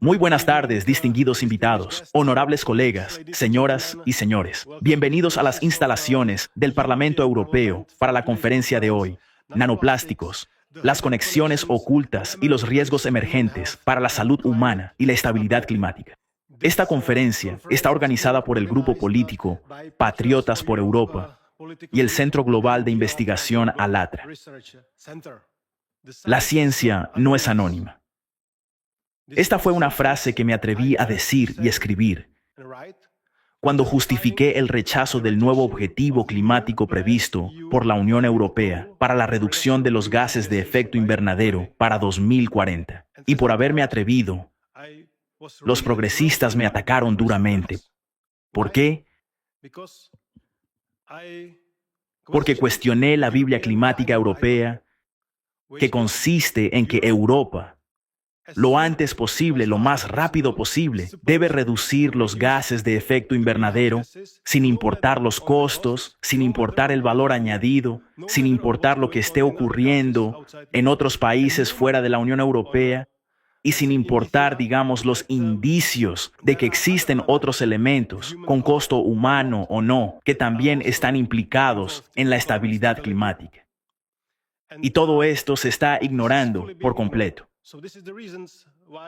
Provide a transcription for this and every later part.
Muy buenas tardes, distinguidos invitados, honorables colegas, señoras y señores. Bienvenidos a las instalaciones del Parlamento Europeo para la conferencia de hoy, Nanoplásticos, las conexiones ocultas y los riesgos emergentes para la salud humana y la estabilidad climática. Esta conferencia está organizada por el grupo político Patriotas por Europa y el Centro Global de Investigación ALLATRA. La ciencia no es anónima. Esta fue una frase que me atreví a decir y escribir cuando justifiqué el rechazo del nuevo objetivo climático previsto por la Unión Europea para la reducción de los gases de efecto invernadero para 2040. Y por haberme atrevido, los progresistas me atacaron duramente. ¿Por qué? Porque cuestioné la Biblia climática europea, que consiste en que Europa, lo antes posible, lo más rápido posible, debe reducir los gases de efecto invernadero, sin importar los costos, sin importar el valor añadido, sin importar lo que esté ocurriendo en otros países fuera de la Unión Europea, y sin importar, digamos, los indicios de que existen otros elementos, con costo humano o no, que también están implicados en la estabilidad climática. Y todo esto se está ignorando por completo.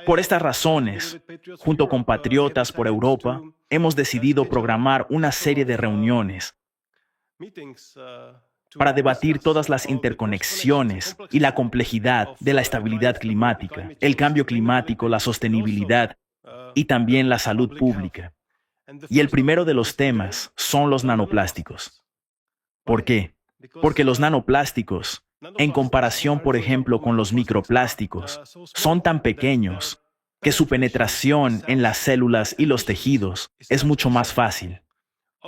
Por estas razones, junto con Patriotas por Europa, hemos decidido programar una serie de reuniones para debatir todas las interconexiones y la complejidad de la estabilidad climática, el cambio climático, la sostenibilidad y también la salud pública. Y el primero de los temas son los nanoplásticos. ¿Por qué? Porque los nanoplásticos, en comparación, por ejemplo, con los microplásticos, son tan pequeños que su penetración en las células y los tejidos es mucho más fácil.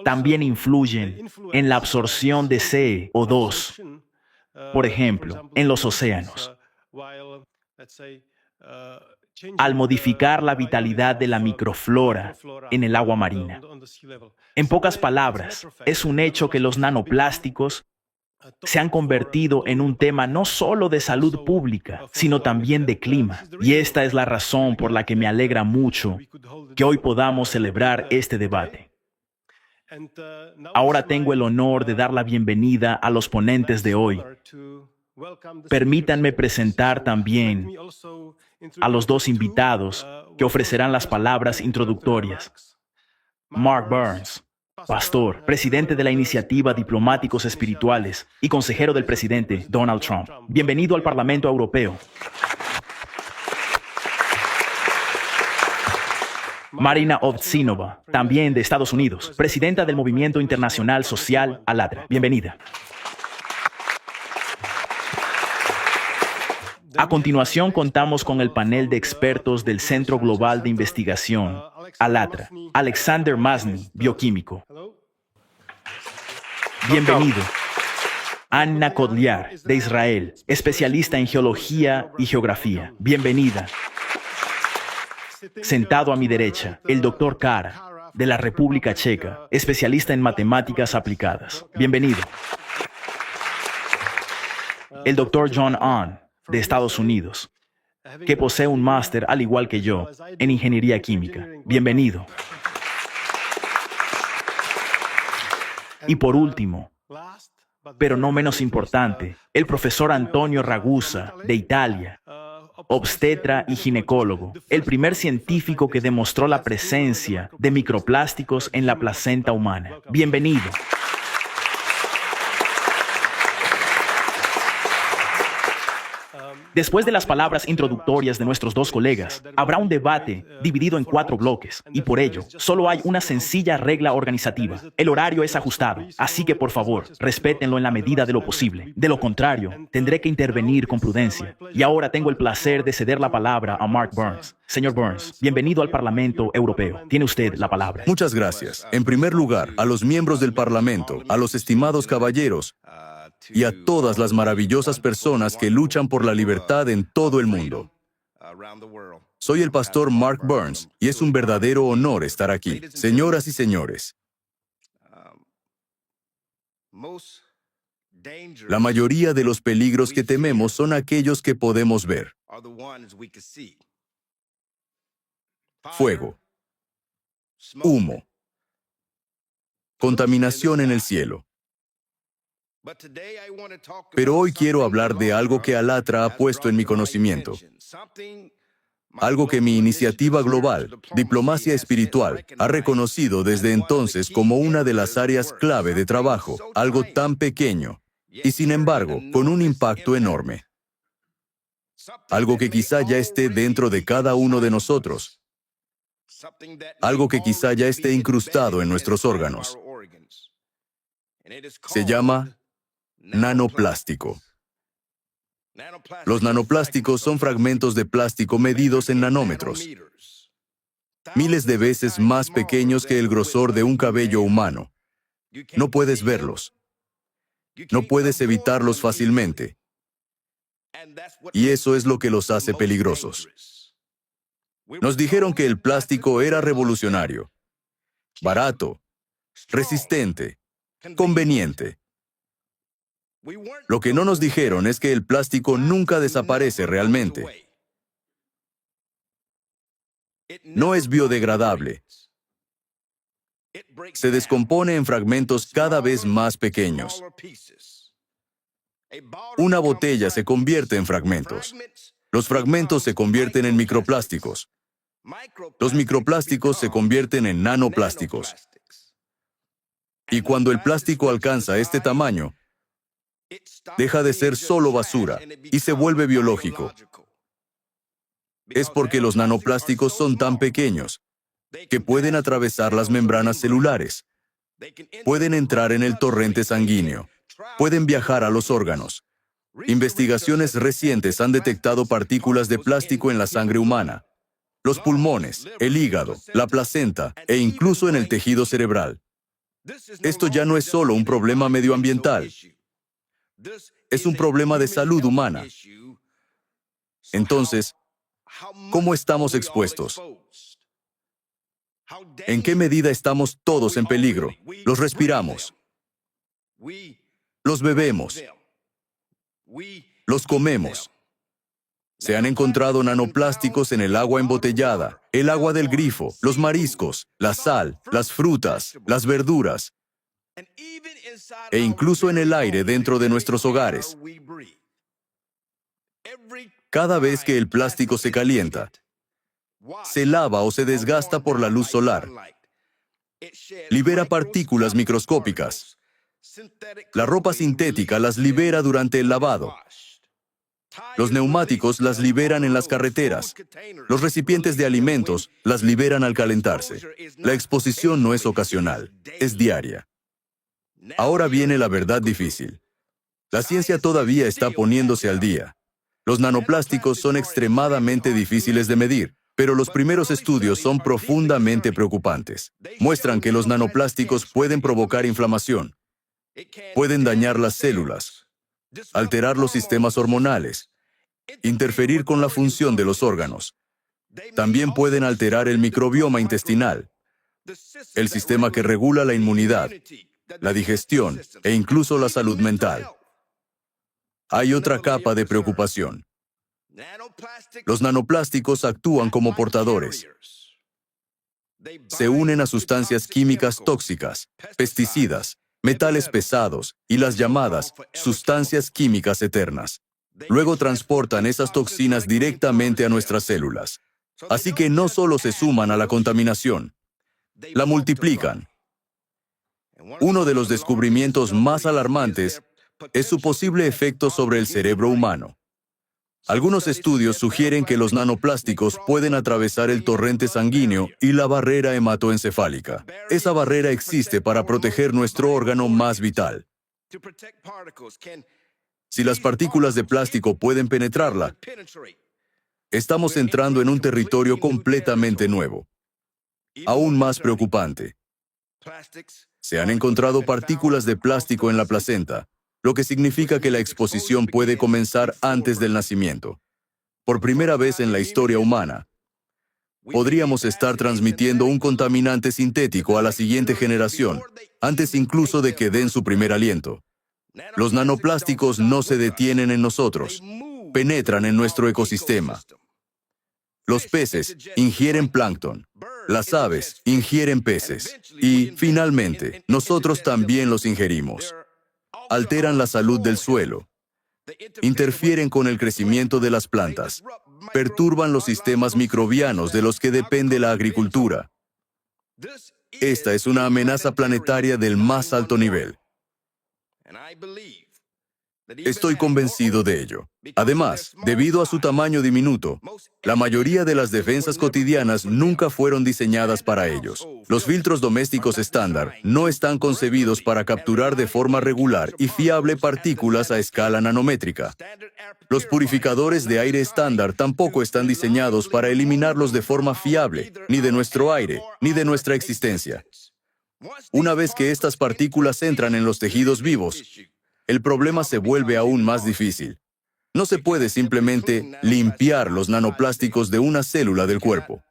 También influyen en la absorción de CO2, por ejemplo, en los océanos, al modificar la vitalidad de la microflora en el agua marina. En pocas palabras, es un hecho que los nanoplásticos se han convertido en un tema no solo de salud pública, sino también de clima. Y esta es la razón por la que me alegra mucho que hoy podamos celebrar este debate. Ahora tengo el honor de dar la bienvenida a los ponentes de hoy. Permítanme presentar también a los dos invitados que ofrecerán las palabras introductorias. Mark Burns, pastor, presidente de la Iniciativa Diplomáticos Espirituales y consejero del presidente Donald Trump. Bienvenido al Parlamento Europeo. Marina Ovtsinova, también de Estados Unidos, presidenta del Movimiento Internacional Social ALLATRA. Bienvenida. A continuación, contamos con el panel de expertos del Centro Global de Investigación, ALLATRA. Alexander Masny, bioquímico. Bienvenido. Anna Kodliar, de Israel, especialista en geología y geografía. Bienvenida. Sentado a mi derecha, el Dr. Kara, de la República Checa, especialista en matemáticas aplicadas. Bienvenido. El Dr. John Ahn, de Estados Unidos, que posee un máster, al igual que yo, en ingeniería química. Bienvenido. Y por último, pero no menos importante, el profesor Antonio Ragusa, de Italia, obstetra y ginecólogo, el primer científico que demostró la presencia de microplásticos en la placenta humana. Bienvenido. Después de las palabras introductorias de nuestros dos colegas, habrá un debate dividido en 4 bloques, y por ello, solo hay una sencilla regla organizativa. El horario es ajustado, así que por favor, respétenlo en la medida de lo posible. De lo contrario, tendré que intervenir con prudencia. Y ahora tengo el placer de ceder la palabra a Mark Burns. Señor Burns, bienvenido al Parlamento Europeo. Tiene usted la palabra. Muchas gracias. En primer lugar, a los miembros del Parlamento, a los estimados caballeros, y a todas las maravillosas personas que luchan por la libertad en todo el mundo. Soy el pastor Mark Burns y es un verdadero honor estar aquí. Señoras y señores, la mayoría de los peligros que tememos son aquellos que podemos ver. fuego, humo, contaminación en el cielo. Pero hoy quiero hablar de algo que Alatra ha puesto en mi conocimiento. Algo que mi iniciativa global, Diplomacia Espiritual, ha reconocido desde entonces como una de las áreas clave de trabajo, algo tan pequeño, y sin embargo, con un impacto enorme. Algo que quizá ya esté dentro de cada uno de nosotros. Algo que quizá ya esté incrustado en nuestros órganos. Se llama nanoplástico. Los nanoplásticos son fragmentos de plástico medidos en nanómetros, miles de veces más pequeños que el grosor de un cabello humano. No puedes verlos. No puedes evitarlos fácilmente. Y eso es lo que los hace peligrosos. Nos dijeron que el plástico era revolucionario, barato, resistente, conveniente. Lo que no nos dijeron es que el plástico nunca desaparece realmente. No es biodegradable. Se descompone en fragmentos cada vez más pequeños. Una botella se convierte en fragmentos. Los fragmentos se convierten en microplásticos. Los microplásticos se convierten en nanoplásticos. Y cuando el plástico alcanza este tamaño, deja de ser solo basura y se vuelve biológico. Es porque los nanoplásticos son tan pequeños que pueden atravesar las membranas celulares, pueden entrar en el torrente sanguíneo, pueden viajar a los órganos. Investigaciones recientes han detectado partículas de plástico en la sangre humana, los pulmones, el hígado, la placenta e incluso en el tejido cerebral. Esto ya no es solo un problema medioambiental. Es un problema de salud humana. Entonces, ¿cómo estamos expuestos? ¿En qué medida estamos todos en peligro? Los respiramos. Los bebemos. Los comemos. Se han encontrado nanoplásticos en el agua embotellada, el agua del grifo, los mariscos, la sal, las frutas, las verduras, e incluso en el aire dentro de nuestros hogares. Cada vez que el plástico se calienta, se lava o se desgasta por la luz solar, libera partículas microscópicas. La ropa sintética las libera durante el lavado. Los neumáticos las liberan en las carreteras. Los recipientes de alimentos las liberan al calentarse. La exposición no es ocasional, es diaria. Ahora viene la verdad difícil. La ciencia todavía está poniéndose al día. Los nanoplásticos son extremadamente difíciles de medir, pero los primeros estudios son profundamente preocupantes. Muestran que los nanoplásticos pueden provocar inflamación, pueden dañar las células, alterar los sistemas hormonales, interferir con la función de los órganos. También pueden alterar el microbioma intestinal, el sistema que regula la inmunidad, la digestión e incluso la salud mental. Hay otra capa de preocupación. Los nanoplásticos actúan como portadores. Se unen a sustancias químicas tóxicas, pesticidas, metales pesados y las llamadas sustancias químicas eternas. Luego transportan esas toxinas directamente a nuestras células. Así que no solo se suman a la contaminación, la multiplican. Uno de los descubrimientos más alarmantes es su posible efecto sobre el cerebro humano. Algunos estudios sugieren que los nanoplásticos pueden atravesar el torrente sanguíneo y la barrera hematoencefálica. Esa barrera existe para proteger nuestro órgano más vital. Si las partículas de plástico pueden penetrarla, estamos entrando en un territorio completamente nuevo. Aún más preocupante. Se han encontrado partículas de plástico en la placenta, lo que significa que la exposición puede comenzar antes del nacimiento. Por primera vez en la historia humana, podríamos estar transmitiendo un contaminante sintético a la siguiente generación, antes incluso de que den su primer aliento. Los nanoplásticos no se detienen en nosotros, penetran en nuestro ecosistema. Los peces ingieren plancton. Las aves ingieren peces. Y, finalmente, nosotros también los ingerimos. Alteran la salud del suelo. Interfieren con el crecimiento de las plantas. Perturban los sistemas microbianos de los que depende la agricultura. Esta es una amenaza planetaria del más alto nivel. Estoy convencido de ello. Además, debido a su tamaño diminuto, la mayoría de las defensas cotidianas nunca fueron diseñadas para ellos. Los filtros domésticos estándar no están concebidos para capturar de forma regular y fiable partículas a escala nanométrica. Los purificadores de aire estándar tampoco están diseñados para eliminarlos de forma fiable, ni de nuestro aire, ni de nuestra existencia. Una vez que estas partículas entran en los tejidos vivos, el problema se vuelve aún más difícil. No se puede simplemente limpiar los nanoplásticos de una célula del cuerpo.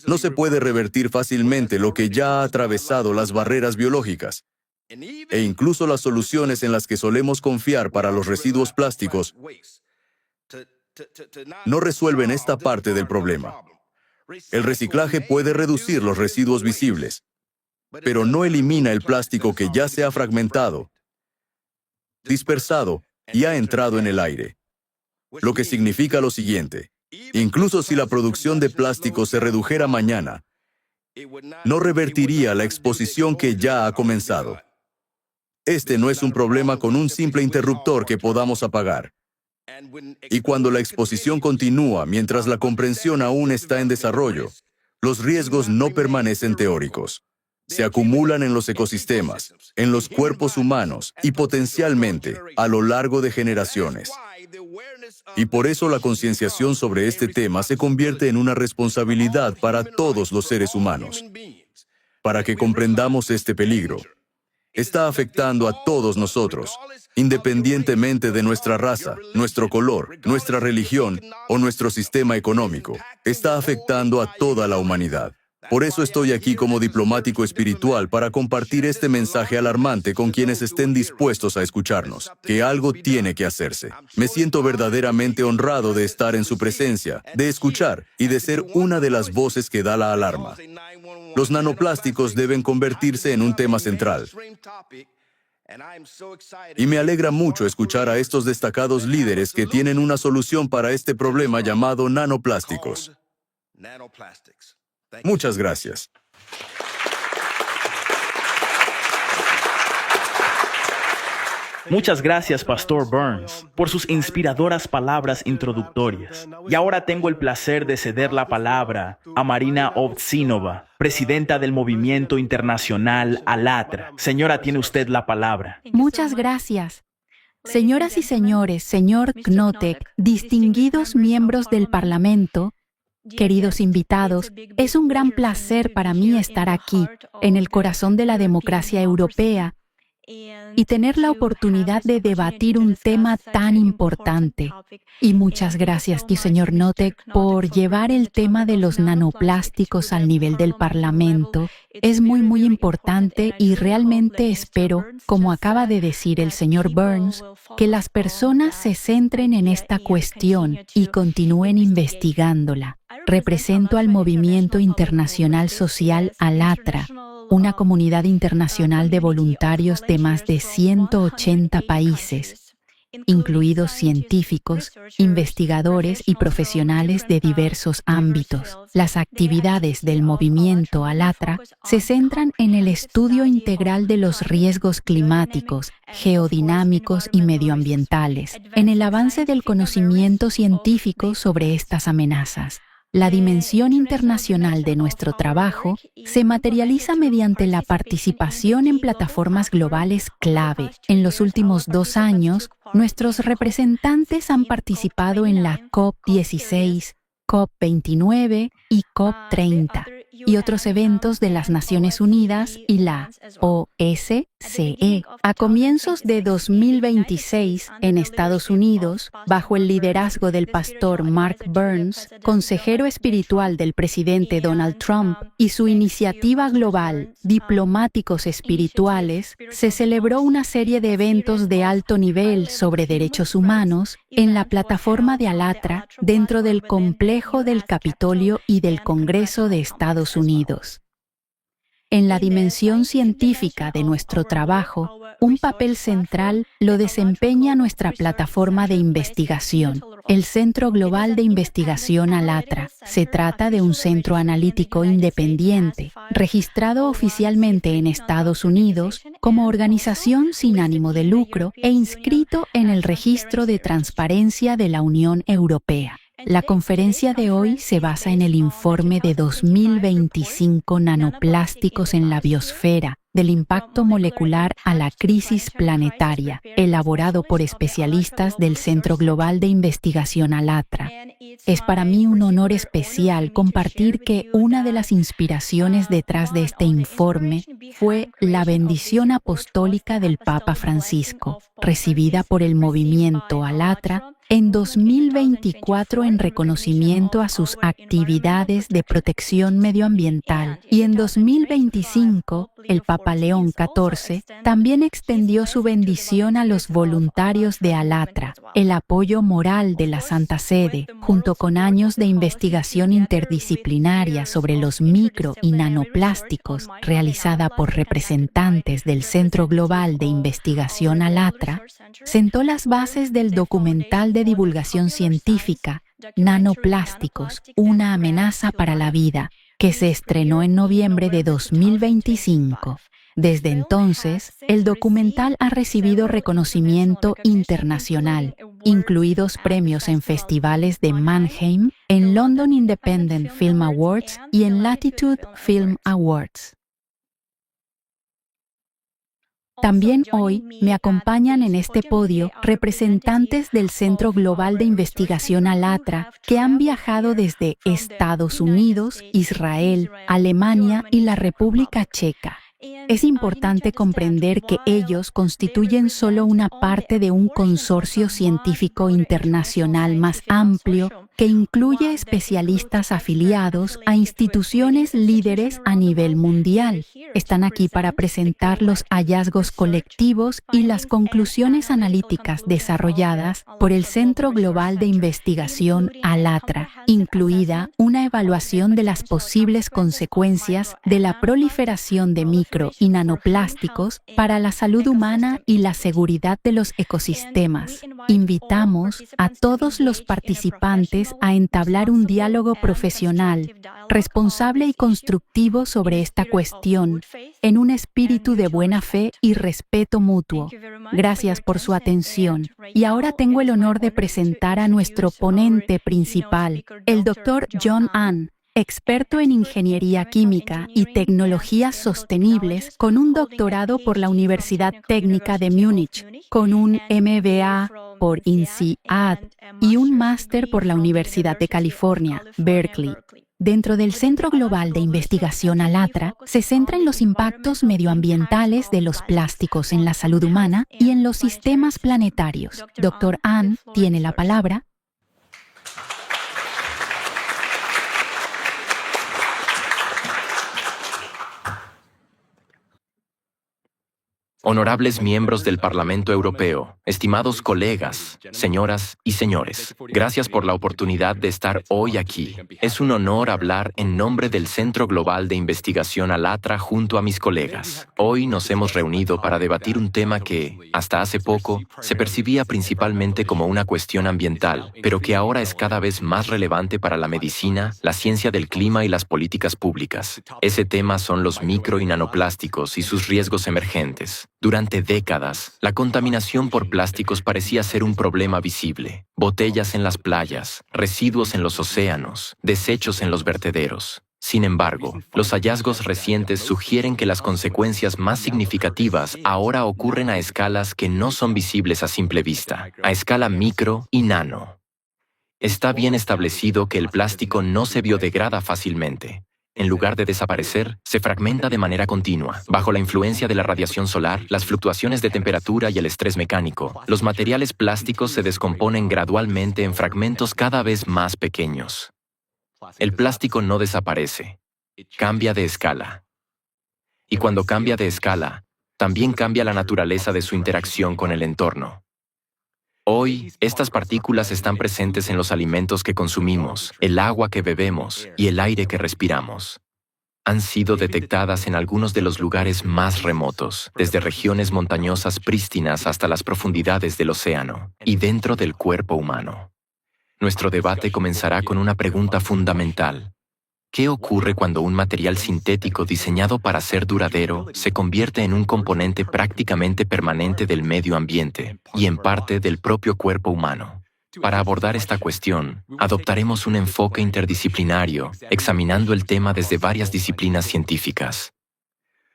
No se puede revertir fácilmente lo que ya ha atravesado las barreras biológicas. E incluso las soluciones en las que solemos confiar para los residuos plásticos no resuelven esta parte del problema. El reciclaje puede reducir los residuos visibles, pero no elimina el plástico que ya se ha fragmentado, dispersado y ha entrado en el aire. Lo que significa lo siguiente: incluso si la producción de plástico se redujera mañana, no revertiría la exposición que ya ha comenzado. Este no es un problema con un simple interruptor que podamos apagar. Y cuando la exposición continúa mientras la comprensión aún está en desarrollo, los riesgos no permanecen teóricos. Se acumulan en los ecosistemas, en los cuerpos humanos y potencialmente a lo largo de generaciones. Y por eso la concienciación sobre este tema se convierte en una responsabilidad para todos los seres humanos. Para que comprendamos este peligro, está afectando a todos nosotros, independientemente de nuestra raza, nuestro color, nuestra religión o nuestro sistema económico. Está afectando a toda la humanidad. Por eso estoy aquí como diplomático espiritual para compartir este mensaje alarmante con quienes estén dispuestos a escucharnos, que algo tiene que hacerse. Me siento verdaderamente honrado de estar en su presencia, de escuchar y de ser una de las voces que da la alarma. Los nanoplásticos deben convertirse en un tema central. Y me alegra mucho escuchar a estos destacados líderes que tienen una solución para este problema llamado nanoplásticos. Muchas gracias. Muchas gracias, Pastor Burns, por sus inspiradoras palabras introductorias. Y ahora tengo el placer de ceder la palabra a Marina Ovtsinova, presidenta del Movimiento Internacional ALLATRA. Señora, tiene usted la palabra. Muchas gracias. Señoras y señores, señor Knotek, distinguidos miembros del Parlamento, queridos invitados, es un gran placer para mí estar aquí, en el corazón de la democracia europea, y tener la oportunidad de debatir un tema tan importante. Y muchas gracias, señor Knotek, por llevar el tema de los nanoplásticos al nivel del Parlamento. Es muy importante y realmente espero, como acaba de decir el señor Burns, que las personas se centren en esta cuestión y continúen investigándola. Represento al Movimiento Internacional Social ALLATRA, una comunidad internacional de voluntarios de más de 180 países, incluidos científicos, investigadores y profesionales de diversos ámbitos. Las actividades del movimiento ALLATRA se centran en el estudio integral de los riesgos climáticos, geodinámicos y medioambientales, en el avance del conocimiento científico sobre estas amenazas. La dimensión internacional de nuestro trabajo se materializa mediante la participación en plataformas globales clave. En los últimos 2 años, nuestros representantes han participado en la COP16, COP29 y COP30 y otros eventos de las Naciones Unidas y la OSCE CE. A comienzos de 2026, en Estados Unidos, bajo el liderazgo del pastor Mark Burns, consejero espiritual del presidente Donald Trump, y su iniciativa global, Diplomáticos Espirituales, se celebró una serie de eventos de alto nivel sobre derechos humanos en la plataforma de Alatra dentro del complejo del Capitolio y del Congreso de Estados Unidos. En la dimensión científica de nuestro trabajo, un papel central lo desempeña nuestra plataforma de investigación, el Centro Global de Investigación Alatra. Se trata de un centro analítico independiente, registrado oficialmente en Estados Unidos como organización sin ánimo de lucro e inscrito en el Registro de Transparencia de la Unión Europea. La conferencia de hoy se basa en el informe de 2025 nanoplásticos en la biosfera, del impacto molecular a la crisis planetaria, elaborado por especialistas del Centro Global de Investigación Alatra. Es para mí un honor especial compartir que una de las inspiraciones detrás de este informe fue la bendición apostólica del Papa Francisco, recibida por el movimiento Alatra en 2024 en reconocimiento a sus actividades de protección medioambiental, y en 2025 el Papa León XIV también extendió su bendición a los voluntarios de Alatra. El apoyo moral de la Santa Sede, junto con años de investigación interdisciplinaria sobre los micro y nanoplásticos realizada por representantes del Centro Global de Investigación Alatra, sentó las bases del documental de divulgación científica Nanoplásticos, una amenaza para la vida, que se estrenó en noviembre de 2025. Desde entonces, el documental ha recibido reconocimiento internacional, incluidos premios en festivales de Mannheim, en London Independent Film Awards y en Latitude Film Awards. También hoy me acompañan en este podio representantes del Centro Global de Investigación Alatra que han viajado desde Estados Unidos, Israel, Alemania y la República Checa. Es importante comprender que ellos constituyen solo una parte de un consorcio científico internacional más amplio que incluye especialistas afiliados a instituciones líderes a nivel mundial. Están aquí para presentar los hallazgos colectivos y las conclusiones analíticas desarrolladas por el Centro Global de Investigación Alatra, incluida una evaluación de las posibles consecuencias de la proliferación de micro y nanoplásticos para la salud humana y la seguridad de los ecosistemas. Invitamos a todos los participantes a entablar un diálogo profesional, responsable y constructivo sobre esta cuestión, en un espíritu de buena fe y respeto mutuo. Gracias por su atención. Y ahora tengo el honor de presentar a nuestro ponente principal, el Dr. John Ahn, experto en ingeniería química y tecnologías sostenibles con un doctorado por la Universidad Técnica de Múnich, con un MBA por INSEAD y un máster por la Universidad de California, Berkeley. Dentro del Centro Global de Investigación Alatra, se centra en los impactos medioambientales de los plásticos en la salud humana y en los sistemas planetarios. Dr. Ahn tiene la palabra. Honorables miembros del Parlamento Europeo, estimados colegas, señoras y señores, gracias por la oportunidad de estar hoy aquí. Es un honor hablar en nombre del Centro Global de Investigación Alatra junto a mis colegas. Hoy nos hemos reunido para debatir un tema que, hasta hace poco, se percibía principalmente como una cuestión ambiental, pero que ahora es cada vez más relevante para la medicina, la ciencia del clima y las políticas públicas. Ese tema son los micro y nanoplásticos y sus riesgos emergentes. Durante décadas, la contaminación por plásticos parecía ser un problema visible. Botellas en las playas, residuos en los océanos, desechos en los vertederos. Sin embargo, los hallazgos recientes sugieren que las consecuencias más significativas ahora ocurren a escalas que no son visibles a simple vista, a escala micro y nano. Está bien establecido que el plástico no se biodegrada fácilmente. en lugar de desaparecer, se fragmenta de manera continua. Bajo la influencia de la radiación solar, las fluctuaciones de temperatura y el estrés mecánico, los materiales plásticos se descomponen gradualmente en fragmentos cada vez más pequeños. El plástico no desaparece, cambia de escala. Y cuando cambia de escala, también cambia la naturaleza de su interacción con el entorno. Hoy, estas partículas están presentes en los alimentos que consumimos, el agua que bebemos y el aire que respiramos. Han sido detectadas en algunos de los lugares más remotos, desde regiones montañosas prístinas hasta las profundidades del océano, y dentro del cuerpo humano. Nuestro debate comenzará con una pregunta fundamental. ¿Qué ocurre cuando un material sintético diseñado para ser duradero se convierte en un componente prácticamente permanente del medio ambiente y en parte del propio cuerpo humano? Para abordar esta cuestión, adoptaremos un enfoque interdisciplinario, examinando el tema desde varias disciplinas científicas.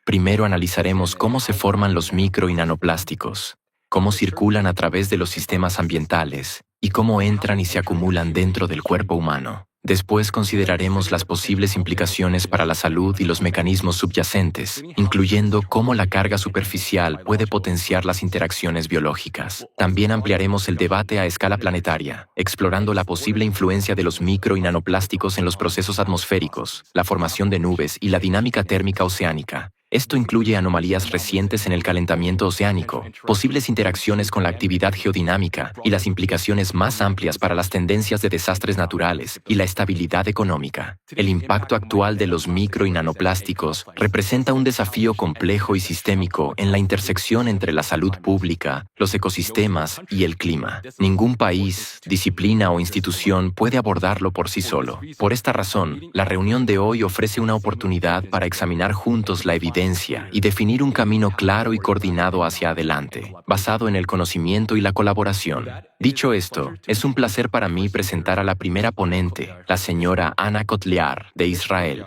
Primero analizaremos cómo se forman los micro y nanoplásticos, cómo circulan a través de los sistemas ambientales y cómo entran y se acumulan dentro del cuerpo humano. Después consideraremos las posibles implicaciones para la salud y los mecanismos subyacentes, incluyendo cómo la carga superficial puede potenciar las interacciones biológicas. También ampliaremos el debate a escala planetaria, explorando la posible influencia de los micro y nanoplásticos en los procesos atmosféricos, la formación de nubes y la dinámica térmica oceánica. Esto incluye anomalías recientes en el calentamiento oceánico, posibles interacciones con la actividad geodinámica y las implicaciones más amplias para las tendencias de desastres naturales y la estabilidad económica. El impacto actual de los micro y nanoplásticos representa un desafío complejo y sistémico en la intersección entre la salud pública, los ecosistemas y el clima. Ningún país, disciplina o institución puede abordarlo por sí solo. Por esta razón, la reunión de hoy ofrece una oportunidad para examinar juntos la evidencia y definir un camino claro y coordinado hacia adelante, basado en el conocimiento y la colaboración. Dicho esto, es un placer para mí presentar a la primera ponente, la señora Ana Kotliar, de Israel.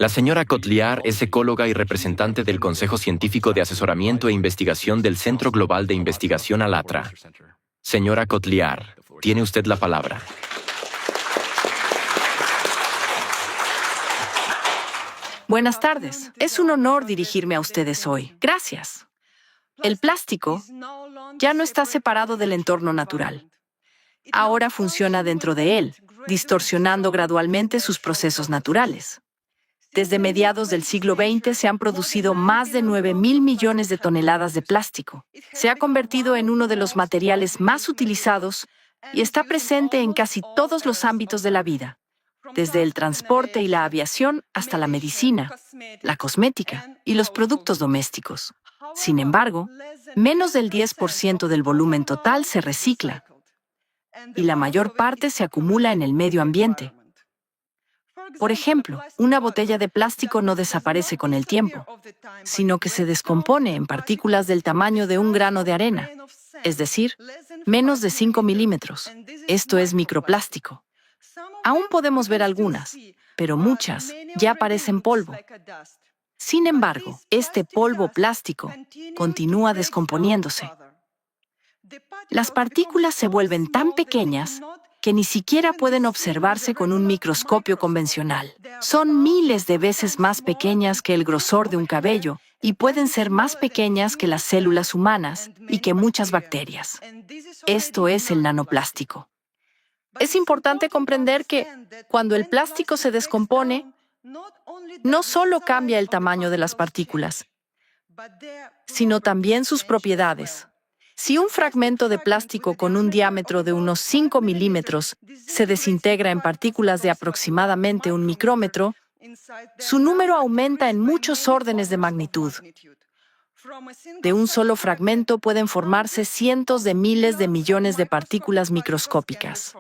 La señora Kotliar es ecóloga y representante del Consejo Científico de Asesoramiento e Investigación del Centro Global de Investigación ALLATRA. Señora Kotliar, tiene usted la palabra. Buenas tardes. Es un honor dirigirme a ustedes hoy. Gracias. El plástico ya no está separado del entorno natural. Ahora funciona dentro de él, distorsionando gradualmente sus procesos naturales. Desde mediados del siglo XX se han producido más de 9.000 millones de toneladas de plástico. Se ha convertido en uno de los materiales más utilizados y está presente en casi todos los ámbitos de la vida, desde el transporte y la aviación hasta la medicina, la cosmética y los productos domésticos. Sin embargo, menos del 10% del volumen total se recicla y la mayor parte se acumula en el medio ambiente. Por ejemplo, una botella de plástico no desaparece con el tiempo, sino que se descompone en partículas del tamaño de un grano de arena, es decir, menos de 5 milímetros. Esto es microplástico. Aún podemos ver algunas, pero muchas ya parecen polvo. Sin embargo, este polvo plástico continúa descomponiéndose. Las partículas se vuelven tan pequeñas que ni siquiera pueden observarse con un microscopio convencional. Son miles de veces más pequeñas que el grosor de un cabello y pueden ser más pequeñas que las células humanas y que muchas bacterias. Esto es el nanoplástico. Es importante comprender que, cuando el plástico se descompone, no solo cambia el tamaño de las partículas, sino también sus propiedades. Si un fragmento de plástico con un diámetro de unos 5 milímetros se desintegra en partículas de aproximadamente 1 micrómetro, su número aumenta en muchos órdenes de magnitud. De un solo fragmento pueden formarse cientos de miles de millones de partículas microscópicas.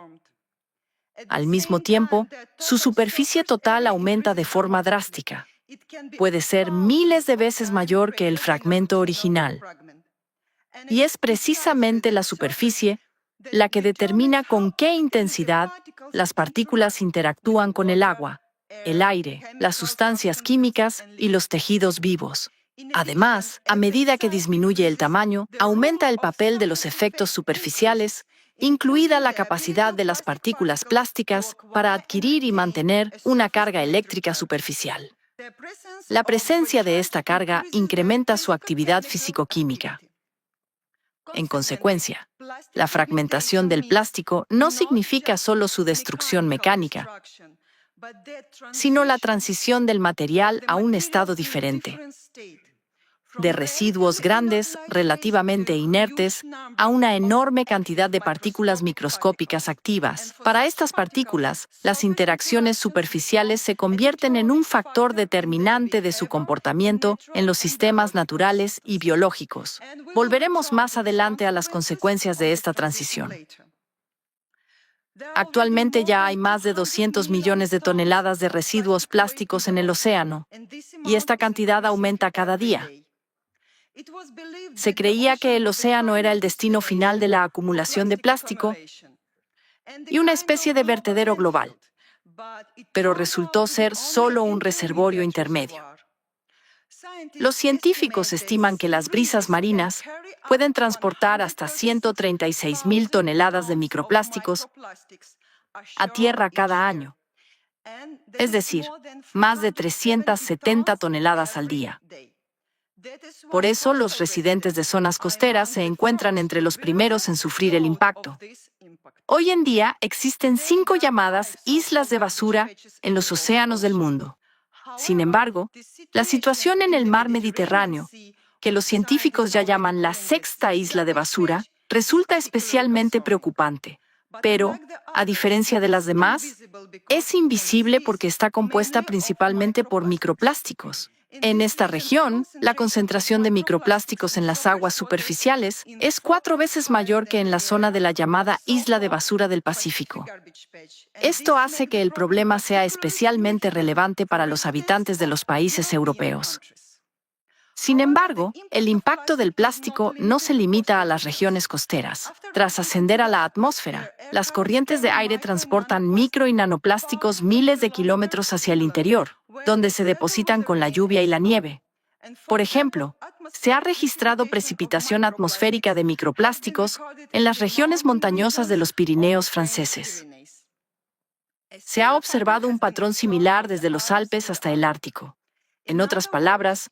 Al mismo tiempo, su superficie total aumenta de forma drástica. Puede ser miles de veces mayor que el fragmento original. Y es precisamente la superficie la que determina con qué intensidad las partículas interactúan con el agua, el aire, las sustancias químicas y los tejidos vivos. Además, a medida que disminuye el tamaño, aumenta el papel de los efectos superficiales incluida la capacidad de las partículas plásticas para adquirir y mantener una carga eléctrica superficial. La presencia de esta carga incrementa su actividad físico-química. En consecuencia, la fragmentación del plástico no significa solo su destrucción mecánica, sino la transición del material a un estado diferente, de residuos grandes, relativamente inertes, a una enorme cantidad de partículas microscópicas activas. Para estas partículas, las interacciones superficiales se convierten en un factor determinante de su comportamiento en los sistemas naturales y biológicos. Volveremos más adelante a las consecuencias de esta transición. Actualmente ya hay más de 200 millones de toneladas de residuos plásticos en el océano, y esta cantidad aumenta cada día. Se creía que el océano era el destino final de la acumulación de plástico y una especie de vertedero global, pero resultó ser solo un reservorio intermedio. Los científicos estiman que las brisas marinas pueden transportar hasta 136.000 toneladas de microplásticos a tierra cada año, es decir, más de 370 toneladas al día. Por eso, los residentes de zonas costeras se encuentran entre los primeros en sufrir el impacto. Hoy en día existen 5 llamadas islas de basura en los océanos del mundo. Sin embargo, la situación en el mar Mediterráneo, que los científicos ya llaman la 6ª isla de basura, resulta especialmente preocupante. Pero, a diferencia de las demás, es invisible porque está compuesta principalmente por microplásticos. En esta región, la concentración de microplásticos en las aguas superficiales es 4 veces mayor que en la zona de la llamada Isla de Basura del Pacífico. Esto hace que el problema sea especialmente relevante para los habitantes de los países europeos. Sin embargo, el impacto del plástico no se limita a las regiones costeras. Tras ascender a la atmósfera, las corrientes de aire transportan micro y nanoplásticos miles de kilómetros hacia el interior, donde se depositan con la lluvia y la nieve. Por ejemplo, se ha registrado precipitación atmosférica de microplásticos en las regiones montañosas de los Pirineos franceses. Se ha observado un patrón similar desde los Alpes hasta el Ártico. En otras palabras,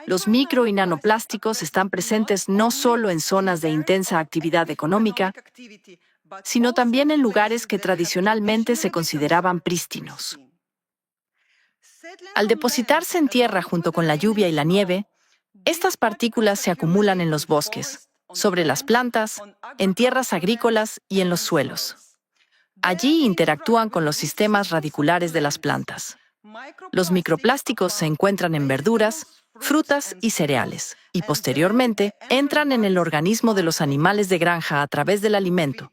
los micro y nanoplásticos están presentes no solo en zonas de intensa actividad económica, sino también en lugares que tradicionalmente se consideraban prístinos. Al depositarse en tierra junto con la lluvia y la nieve, estas partículas se acumulan en los bosques, sobre las plantas, en tierras agrícolas y en los suelos. Allí interactúan con los sistemas radiculares de las plantas. Los microplásticos se encuentran en verduras, frutas y cereales, y posteriormente entran en el organismo de los animales de granja a través del alimento,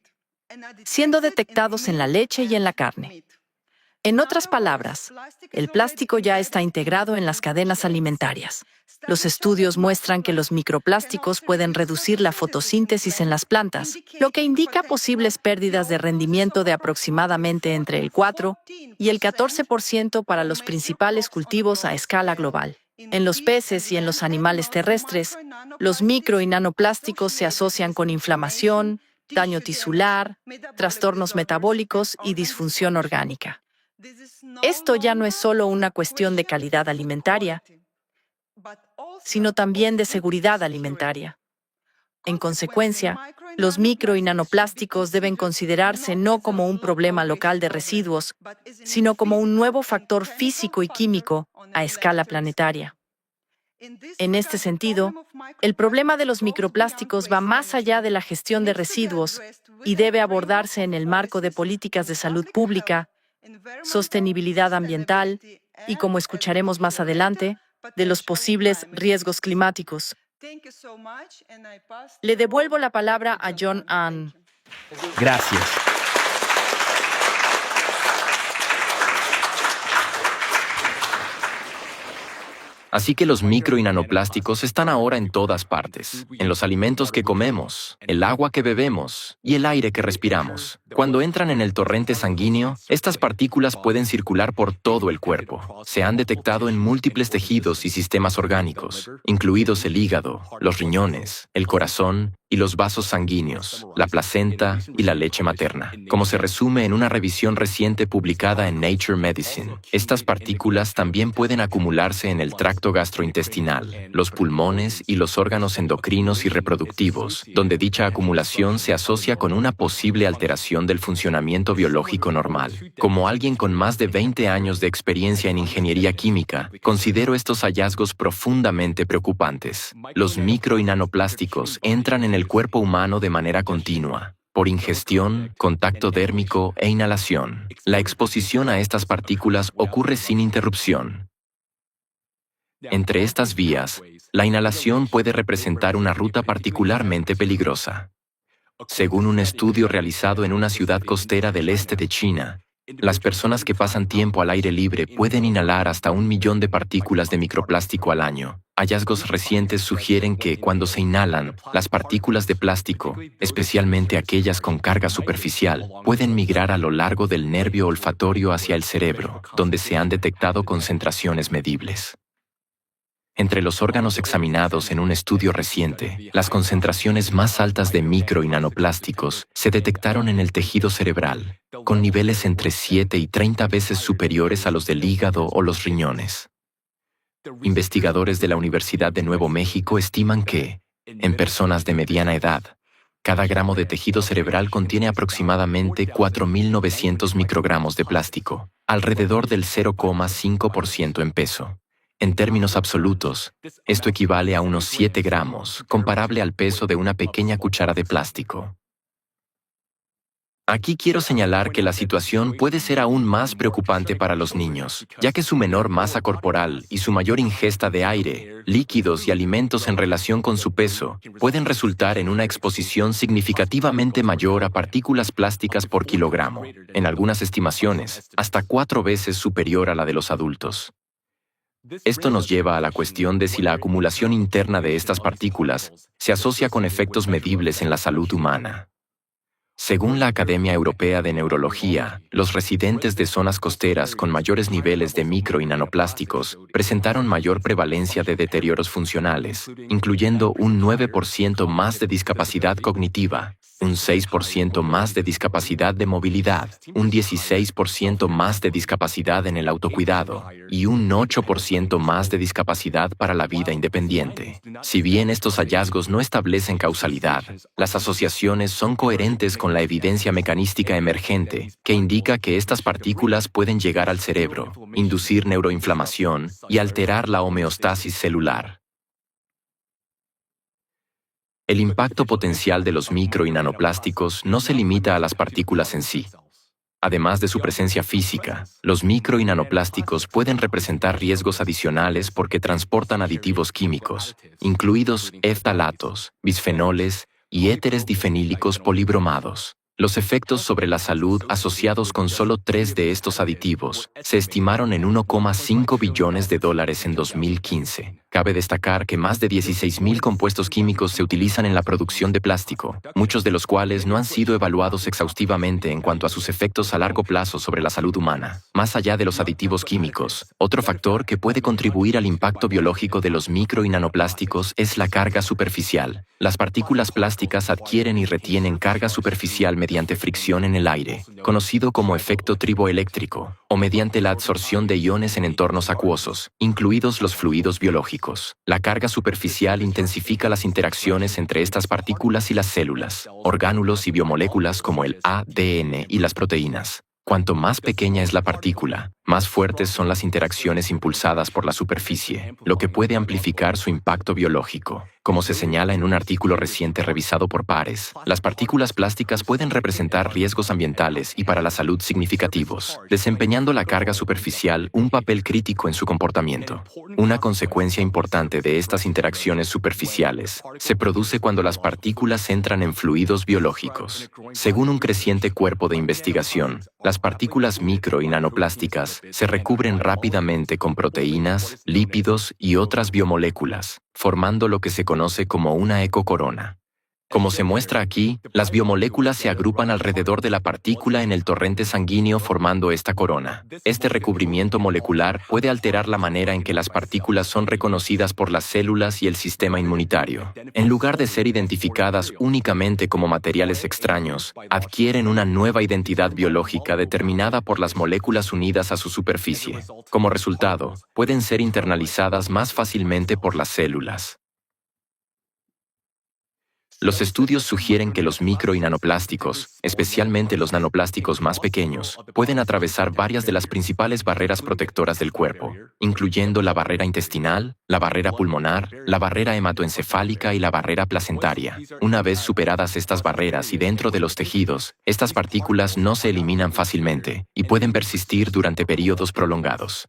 siendo detectados en la leche y en la carne. En otras palabras, el plástico ya está integrado en las cadenas alimentarias. Los estudios muestran que los microplásticos pueden reducir la fotosíntesis en las plantas, lo que indica posibles pérdidas de rendimiento de aproximadamente entre el 4 y el 14% para los principales cultivos a escala global. En los peces y en los animales terrestres, los micro y nanoplásticos se asocian con inflamación, daño tisular, trastornos metabólicos y disfunción orgánica. Esto ya no es solo una cuestión de calidad alimentaria, sino también de seguridad alimentaria. En consecuencia, los micro y nanoplásticos deben considerarse no como un problema local de residuos, sino como un nuevo factor físico y químico a escala planetaria. En este sentido, el problema de los microplásticos va más allá de la gestión de residuos y debe abordarse en el marco de políticas de salud pública, sostenibilidad ambiental y, como escucharemos más adelante, de los posibles riesgos climáticos. Le devuelvo la palabra a John Ahn. Gracias. Así que los micro y nanoplásticos están ahora en todas partes, en los alimentos que comemos, el agua que bebemos y el aire que respiramos. Cuando entran en el torrente sanguíneo, estas partículas pueden circular por todo el cuerpo. Se han detectado en múltiples tejidos y sistemas orgánicos, incluidos el hígado, los riñones, el corazón y los vasos sanguíneos, la placenta y la leche materna. Como se resume en una revisión reciente publicada en Nature Medicine, estas partículas también pueden acumularse en el tracto gastrointestinal, los pulmones y los órganos endocrinos y reproductivos, donde dicha acumulación se asocia con una posible alteración del funcionamiento biológico normal. Como alguien con más de 20 años de experiencia en ingeniería química, considero estos hallazgos profundamente preocupantes. Los micro y nanoplásticos entran en el cuerpo humano de manera continua, por ingestión, contacto dérmico e inhalación. La exposición a estas partículas ocurre sin interrupción. Entre estas vías, la inhalación puede representar una ruta particularmente peligrosa. Según un estudio realizado en una ciudad costera del este de China, las personas que pasan tiempo al aire libre pueden inhalar hasta 1 millón de partículas de microplástico al año. Hallazgos recientes sugieren que, cuando se inhalan, las partículas de plástico, especialmente aquellas con carga superficial, pueden migrar a lo largo del nervio olfatorio hacia el cerebro, donde se han detectado concentraciones medibles. Entre los órganos examinados en un estudio reciente, las concentraciones más altas de micro y nanoplásticos se detectaron en el tejido cerebral, con niveles entre 7 y 30 veces superiores a los del hígado o los riñones. Investigadores de la Universidad de Nuevo México estiman que, en personas de mediana edad, cada gramo de tejido cerebral contiene aproximadamente 4.900 microgramos de plástico, alrededor del 0,5% en peso. En términos absolutos, esto equivale a unos 7 gramos, comparable al peso de una pequeña cuchara de plástico. Aquí quiero señalar que la situación puede ser aún más preocupante para los niños, ya que su menor masa corporal y su mayor ingesta de aire, líquidos y alimentos en relación con su peso pueden resultar en una exposición significativamente mayor a partículas plásticas por kilogramo, en algunas estimaciones, hasta 4 veces superior a la de los adultos. Esto nos lleva a la cuestión de si la acumulación interna de estas partículas se asocia con efectos medibles en la salud humana. Según la Academia Europea de Neurología, los residentes de zonas costeras con mayores niveles de micro y nanoplásticos presentaron mayor prevalencia de deterioros funcionales, incluyendo un 9% más de discapacidad cognitiva, un 6% más de discapacidad de movilidad, un 16% más de discapacidad en el autocuidado y un 8% más de discapacidad para la vida independiente. Si bien estos hallazgos no establecen causalidad, las asociaciones son coherentes con la evidencia mecanística emergente que indica que estas partículas pueden llegar al cerebro, inducir neuroinflamación y alterar la homeostasis celular. El impacto potencial de los micro y nanoplásticos no se limita a las partículas en sí. Además de su presencia física, los micro y nanoplásticos pueden representar riesgos adicionales porque transportan aditivos químicos, incluidos eftalatos, bisfenoles y éteres difenílicos polibromados. Los efectos sobre la salud asociados con solo 3 de estos aditivos se estimaron en $1,5 billones en 2015. Cabe destacar que más de 16.000 compuestos químicos se utilizan en la producción de plástico, muchos de los cuales no han sido evaluados exhaustivamente en cuanto a sus efectos a largo plazo sobre la salud humana. Más allá de los aditivos químicos, otro factor que puede contribuir al impacto biológico de los micro y nanoplásticos es la carga superficial. Las partículas plásticas adquieren y retienen carga superficial mediante fricción en el aire, conocido como efecto triboeléctrico, o mediante la absorción de iones en entornos acuosos, incluidos los fluidos biológicos. La carga superficial intensifica las interacciones entre estas partículas y las células, orgánulos y biomoléculas como el ADN y las proteínas. Cuanto más pequeña es la partícula, más fuertes son las interacciones impulsadas por la superficie, lo que puede amplificar su impacto biológico. Como se señala en un artículo reciente revisado por pares, las partículas plásticas pueden representar riesgos ambientales y para la salud significativos, desempeñando la carga superficial un papel crítico en su comportamiento. Una consecuencia importante de estas interacciones superficiales se produce cuando las partículas entran en fluidos biológicos. Según un creciente cuerpo de investigación, las partículas micro y nanoplásticas se recubren rápidamente con proteínas, lípidos y otras biomoléculas, formando lo que se conoce como una ecocorona. Como se muestra aquí, las biomoléculas se agrupan alrededor de la partícula en el torrente sanguíneo formando esta corona. Este recubrimiento molecular puede alterar la manera en que las partículas son reconocidas por las células y el sistema inmunitario. En lugar de ser identificadas únicamente como materiales extraños, adquieren una nueva identidad biológica determinada por las moléculas unidas a su superficie. Como resultado, pueden ser internalizadas más fácilmente por las células. Los estudios sugieren que los micro y nanoplásticos, especialmente los nanoplásticos más pequeños, pueden atravesar varias de las principales barreras protectoras del cuerpo, incluyendo la barrera intestinal, la barrera pulmonar, la barrera hematoencefálica y la barrera placentaria. Una vez superadas estas barreras y dentro de los tejidos, estas partículas no se eliminan fácilmente y pueden persistir durante periodos prolongados.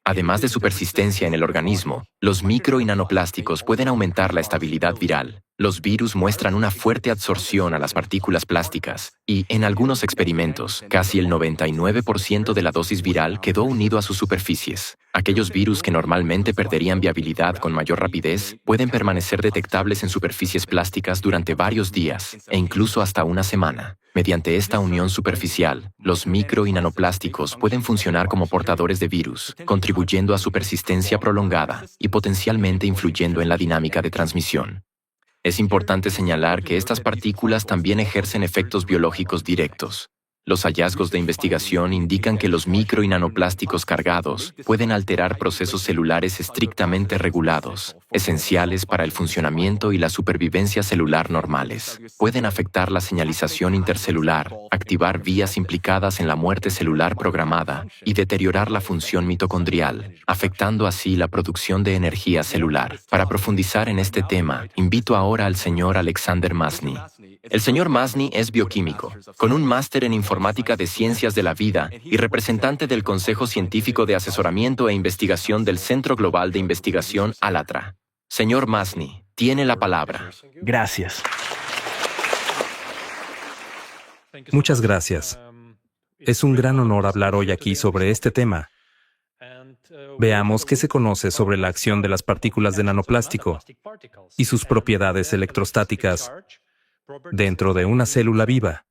Además de su persistencia en el organismo, los micro y nanoplásticos pueden aumentar la estabilidad viral. Los virus muestran una fuerte absorción a las partículas plásticas y, en algunos experimentos, casi el 99% de la dosis viral quedó unido a sus superficies. Aquellos virus que normalmente perderían viabilidad con mayor rapidez pueden permanecer detectables en superficies plásticas durante varios días e incluso hasta una semana. Mediante esta unión superficial, los micro y nanoplásticos pueden funcionar como portadores de virus, contribuyendo a su persistencia prolongada y potencialmente influyendo en la dinámica de transmisión. Es importante señalar que estas partículas también ejercen efectos biológicos directos. Los hallazgos de investigación indican que los micro y nanoplásticos cargados pueden alterar procesos celulares estrictamente regulados, esenciales para el funcionamiento y la supervivencia celular normales. Pueden afectar la señalización intercelular, activar vías implicadas en la muerte celular programada y deteriorar la función mitocondrial, afectando así la producción de energía celular. Para profundizar en este tema, invito ahora al señor Alexander Masny. El señor Masny es bioquímico, con un máster en informática de ciencias de la vida y representante del Consejo Científico de Asesoramiento e Investigación del Centro Global de Investigación Alatra. Señor Masny, tiene la palabra. Gracias. Muchas gracias. Es un gran honor hablar hoy aquí sobre este tema. Veamos qué se conoce sobre la acción de las partículas de nanoplástico y sus propiedades electrostáticas dentro de una célula viva.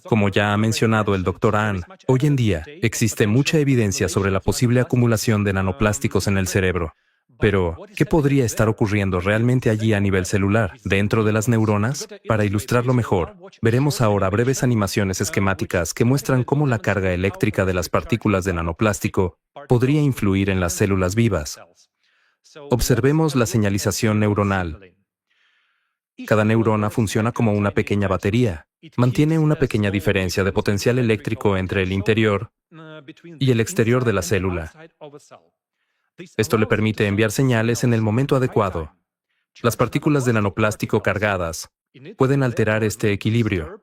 Como ya ha mencionado el Dr. Ahn, hoy en día existe mucha evidencia sobre la posible acumulación de nanoplásticos en el cerebro. Pero, ¿qué podría estar ocurriendo realmente allí a nivel celular, dentro de las neuronas? Para ilustrarlo mejor, veremos ahora breves animaciones esquemáticas que muestran cómo la carga eléctrica de las partículas de nanoplástico podría influir en las células vivas. Observemos la señalización neuronal. Cada neurona funciona como una pequeña batería. Mantiene una pequeña diferencia de potencial eléctrico entre el interior y el exterior de la célula. Esto le permite enviar señales en el momento adecuado. Las partículas de nanoplástico cargadas pueden alterar este equilibrio.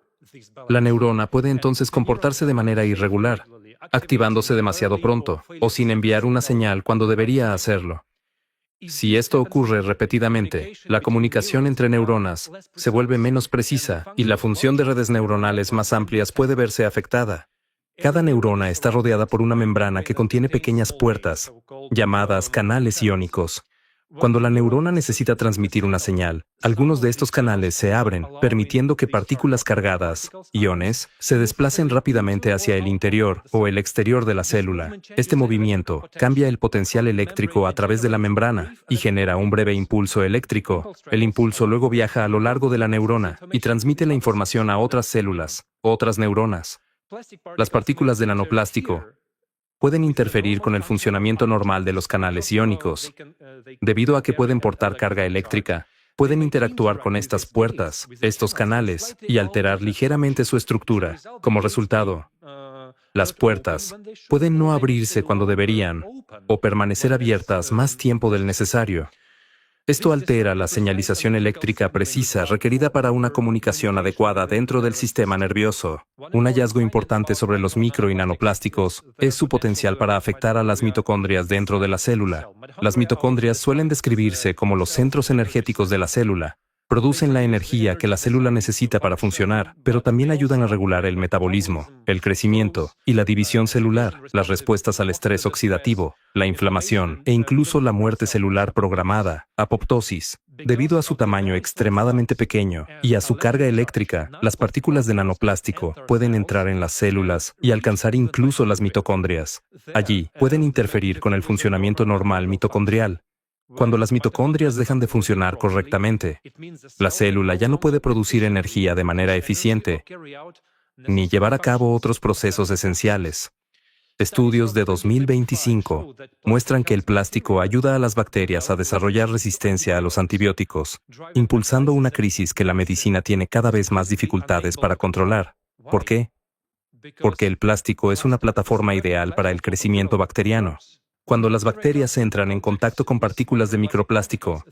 La neurona puede entonces comportarse de manera irregular, activándose demasiado pronto o sin enviar una señal cuando debería hacerlo. Si esto ocurre repetidamente, la comunicación entre neuronas se vuelve menos precisa y la función de redes neuronales más amplias puede verse afectada. Cada neurona está rodeada por una membrana que contiene pequeñas puertas, llamadas canales iónicos. Cuando la neurona necesita transmitir una señal, algunos de estos canales se abren, permitiendo que partículas cargadas, iones, se desplacen rápidamente hacia el interior o el exterior de la célula. Este movimiento cambia el potencial eléctrico a través de la membrana y genera un breve impulso eléctrico. El impulso luego viaja a lo largo de la neurona y transmite la información a otras células, otras neuronas. Las partículas de nanoplástico pueden interferir con el funcionamiento normal de los canales iónicos. Debido a que pueden portar carga eléctrica, pueden interactuar con estas puertas, estos canales, y alterar ligeramente su estructura. Como resultado, las puertas pueden no abrirse cuando deberían o permanecer abiertas más tiempo del necesario. Esto altera la señalización eléctrica precisa requerida para una comunicación adecuada dentro del sistema nervioso. Un hallazgo importante sobre los micro y nanoplásticos es su potencial para afectar a las mitocondrias dentro de la célula. Las mitocondrias suelen describirse como los centros energéticos de la célula. Producen la energía que la célula necesita para funcionar, pero también ayudan a regular el metabolismo, el crecimiento y la división celular, las respuestas al estrés oxidativo, la inflamación e incluso la muerte celular programada, apoptosis. Debido a su tamaño extremadamente pequeño y a su carga eléctrica, las partículas de nanoplástico pueden entrar en las células y alcanzar incluso las mitocondrias. Allí, pueden interferir con el funcionamiento normal mitocondrial. Cuando las mitocondrias dejan de funcionar correctamente, la célula ya no puede producir energía de manera eficiente ni llevar a cabo otros procesos esenciales. Estudios de 2025 muestran que el plástico ayuda a las bacterias a desarrollar resistencia a los antibióticos, impulsando una crisis que la medicina tiene cada vez más dificultades para controlar. ¿Por qué? Porque el plástico es una plataforma ideal para el crecimiento bacteriano. Cuando las bacterias entran en contacto con partículas de microplástico,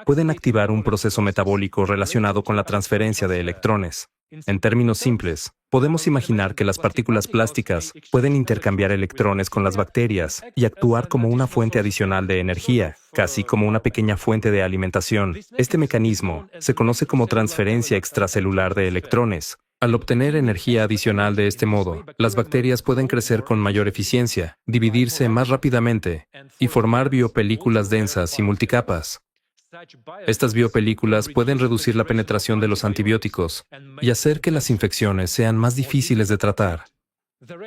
pueden activar un proceso metabólico relacionado con la transferencia de electrones. En términos simples, podemos imaginar que las partículas plásticas pueden intercambiar electrones con las bacterias y actuar como una fuente adicional de energía, casi como una pequeña fuente de alimentación. Este mecanismo se conoce como transferencia extracelular de electrones. Al obtener energía adicional de este modo, las bacterias pueden crecer con mayor eficiencia, dividirse más rápidamente y formar biopelículas densas y multicapas. Estas biopelículas pueden reducir la penetración de los antibióticos y hacer que las infecciones sean más difíciles de tratar.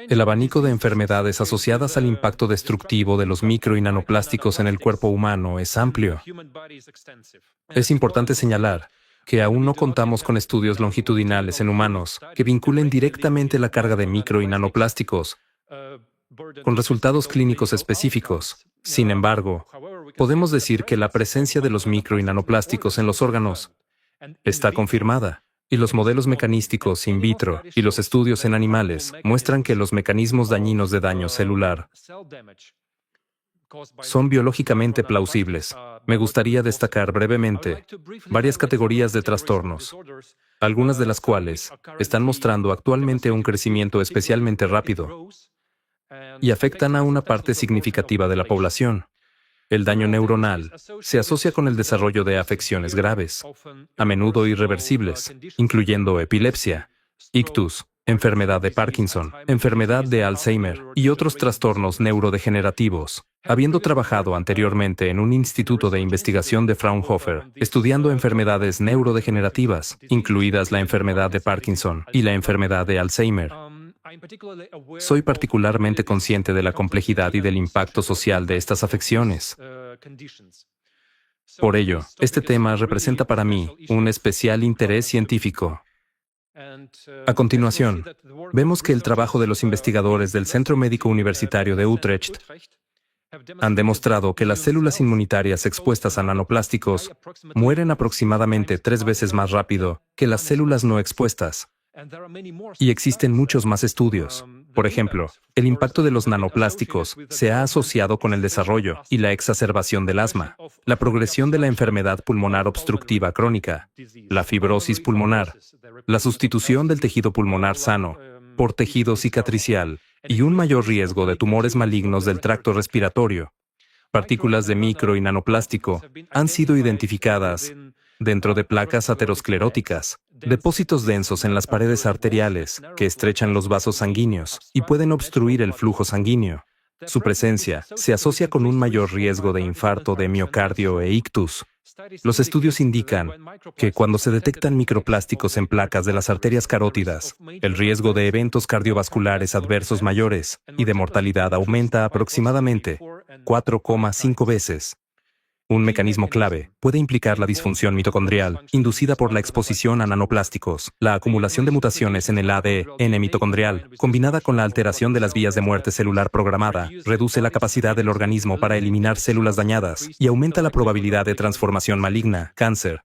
El abanico de enfermedades asociadas al impacto destructivo de los micro y nanoplásticos en el cuerpo humano es amplio. Es importante señalar que aún no contamos con estudios longitudinales en humanos que vinculen directamente la carga de micro y nanoplásticos con resultados clínicos específicos. Sin embargo, podemos decir que la presencia de los micro y nanoplásticos en los órganos está confirmada, y los modelos mecanísticos in vitro y los estudios en animales muestran que los mecanismos dañinos de daño celular son biológicamente plausibles. Me gustaría destacar brevemente varias categorías de trastornos, algunas de las cuales están mostrando actualmente un crecimiento especialmente rápido y afectan a una parte significativa de la población. El daño neuronal se asocia con el desarrollo de afecciones graves, a menudo irreversibles, incluyendo epilepsia, ictus, enfermedad de Parkinson, enfermedad de Alzheimer y otros trastornos neurodegenerativos. Habiendo trabajado anteriormente en un instituto de investigación de Fraunhofer, estudiando enfermedades neurodegenerativas, incluidas la enfermedad de Parkinson y la enfermedad de Alzheimer, soy particularmente consciente de la complejidad y del impacto social de estas afecciones. Por ello, este tema representa para mí un especial interés científico. A continuación, vemos que el trabajo de los investigadores del Centro Médico Universitario de Utrecht han demostrado que las células inmunitarias expuestas a nanoplásticos mueren aproximadamente 3 veces más rápido que las células no expuestas. Y existen muchos más estudios. Por ejemplo, el impacto de los nanoplásticos se ha asociado con el desarrollo y la exacerbación del asma, la progresión de la enfermedad pulmonar obstructiva crónica, la fibrosis pulmonar, la sustitución del tejido pulmonar sano por tejido cicatricial y un mayor riesgo de tumores malignos del tracto respiratorio. Partículas de micro y nanoplástico han sido identificadas dentro de placas ateroscleróticas, depósitos densos en las paredes arteriales que estrechan los vasos sanguíneos y pueden obstruir el flujo sanguíneo. Su presencia se asocia con un mayor riesgo de infarto de miocardio e ictus. Los estudios indican que cuando se detectan microplásticos en placas de las arterias carótidas, el riesgo de eventos cardiovasculares adversos mayores y de mortalidad aumenta aproximadamente 4,5 veces. Un mecanismo clave puede implicar la disfunción mitocondrial, inducida por la exposición a nanoplásticos. La acumulación de mutaciones en el ADN mitocondrial, combinada con la alteración de las vías de muerte celular programada, reduce la capacidad del organismo para eliminar células dañadas y aumenta la probabilidad de transformación maligna, cáncer.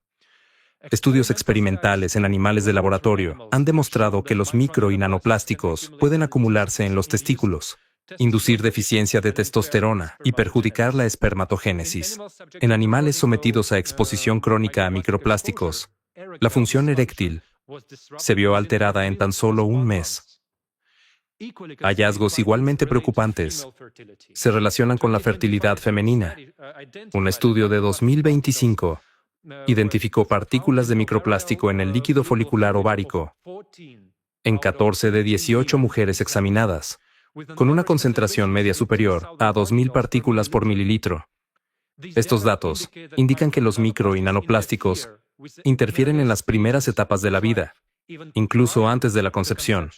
Estudios experimentales en animales de laboratorio han demostrado que los micro y nanoplásticos pueden acumularse en los testículos, inducir deficiencia de testosterona y perjudicar la espermatogénesis. En animales sometidos a exposición crónica a microplásticos, la función eréctil se vio alterada en tan solo un mes. Hallazgos igualmente preocupantes se relacionan con la fertilidad femenina. Un estudio de 2025 identificó partículas de microplástico en el líquido folicular ovárico en 14 de 18 mujeres examinadas, con una concentración media superior a 2.000 partículas por mililitro. Estos datos indican que los micro y nanoplásticos interfieren en las primeras etapas de la vida, incluso antes de la concepción.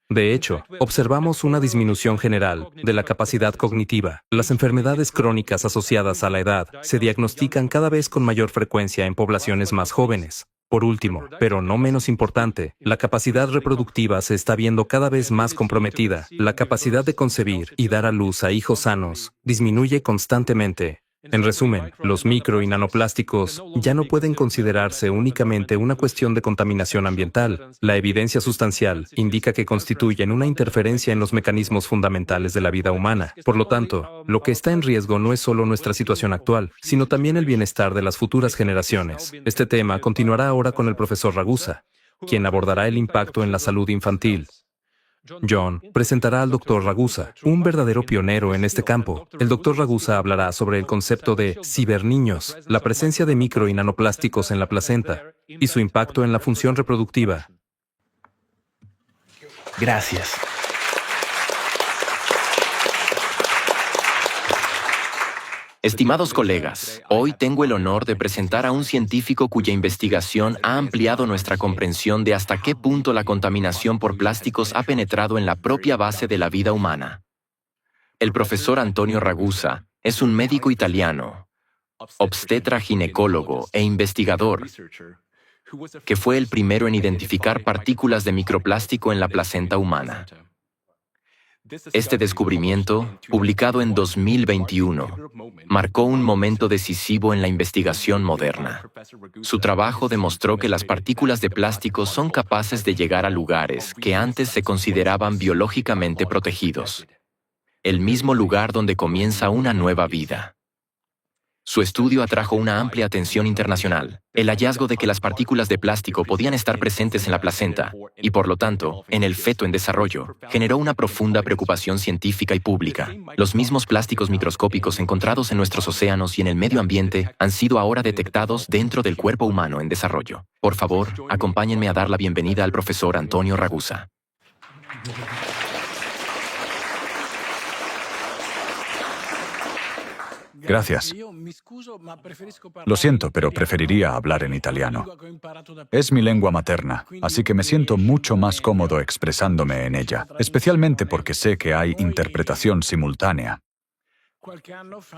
De hecho, observamos una disminución general de la capacidad cognitiva. Las enfermedades crónicas asociadas a la edad se diagnostican cada vez con mayor frecuencia en poblaciones más jóvenes. Por último, pero no menos importante, la capacidad reproductiva se está viendo cada vez más comprometida. La capacidad de concebir y dar a luz a hijos sanos disminuye constantemente. En resumen, los micro y nanoplásticos ya no pueden considerarse únicamente una cuestión de contaminación ambiental. La evidencia sustancial indica que constituyen una interferencia en los mecanismos fundamentales de la vida humana. Por lo tanto, lo que está en riesgo no es solo nuestra situación actual, sino también el bienestar de las futuras generaciones. Este tema continuará ahora con el profesor Ragusa, quien abordará el impacto en la salud infantil. John presentará al Dr. Ragusa, un verdadero pionero en este campo. El Dr. Ragusa hablará sobre el concepto de ciberniños, la presencia de micro y nanoplásticos en la placenta y su impacto en la función reproductiva. Gracias. Estimados colegas, hoy tengo el honor de presentar a un científico cuya investigación ha ampliado nuestra comprensión de hasta qué punto la contaminación por plásticos ha penetrado en la propia base de la vida humana. El profesor Antonio Ragusa es un médico italiano, obstetra ginecólogo e investigador, que fue el primero en identificar partículas de microplástico en la placenta humana. Este descubrimiento, publicado en 2021, marcó un momento decisivo en la investigación moderna. Su trabajo demostró que las partículas de plástico son capaces de llegar a lugares que antes se consideraban biológicamente protegidos, el mismo lugar donde comienza una nueva vida. Su estudio atrajo una amplia atención internacional. El hallazgo de que las partículas de plástico podían estar presentes en la placenta y, por lo tanto, en el feto en desarrollo, generó una profunda preocupación científica y pública. Los mismos plásticos microscópicos encontrados en nuestros océanos y en el medio ambiente han sido ahora detectados dentro del cuerpo humano en desarrollo. Por favor, acompáñenme a dar la bienvenida al profesor Antonio Ragusa. Gracias. Lo siento, pero preferiría hablar en italiano. Es mi lengua materna, así que me siento mucho más cómodo expresándome en ella, especialmente porque sé que hay interpretación simultánea.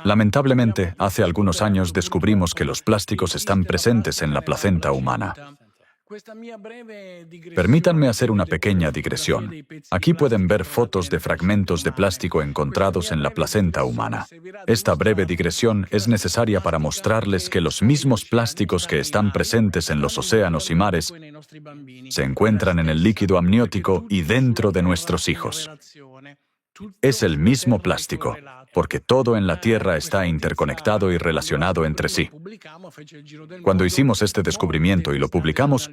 Lamentablemente, hace algunos años descubrimos que los plásticos están presentes en la placenta humana. Permítanme hacer una pequeña digresión. Aquí pueden ver fotos de fragmentos de plástico encontrados en la placenta humana. Esta breve digresión es necesaria para mostrarles que los mismos plásticos que están presentes en los océanos y mares se encuentran en el líquido amniótico y dentro de nuestros hijos. Es el mismo plástico, porque todo en la Tierra está interconectado y relacionado entre sí. Cuando hicimos este descubrimiento y lo publicamos,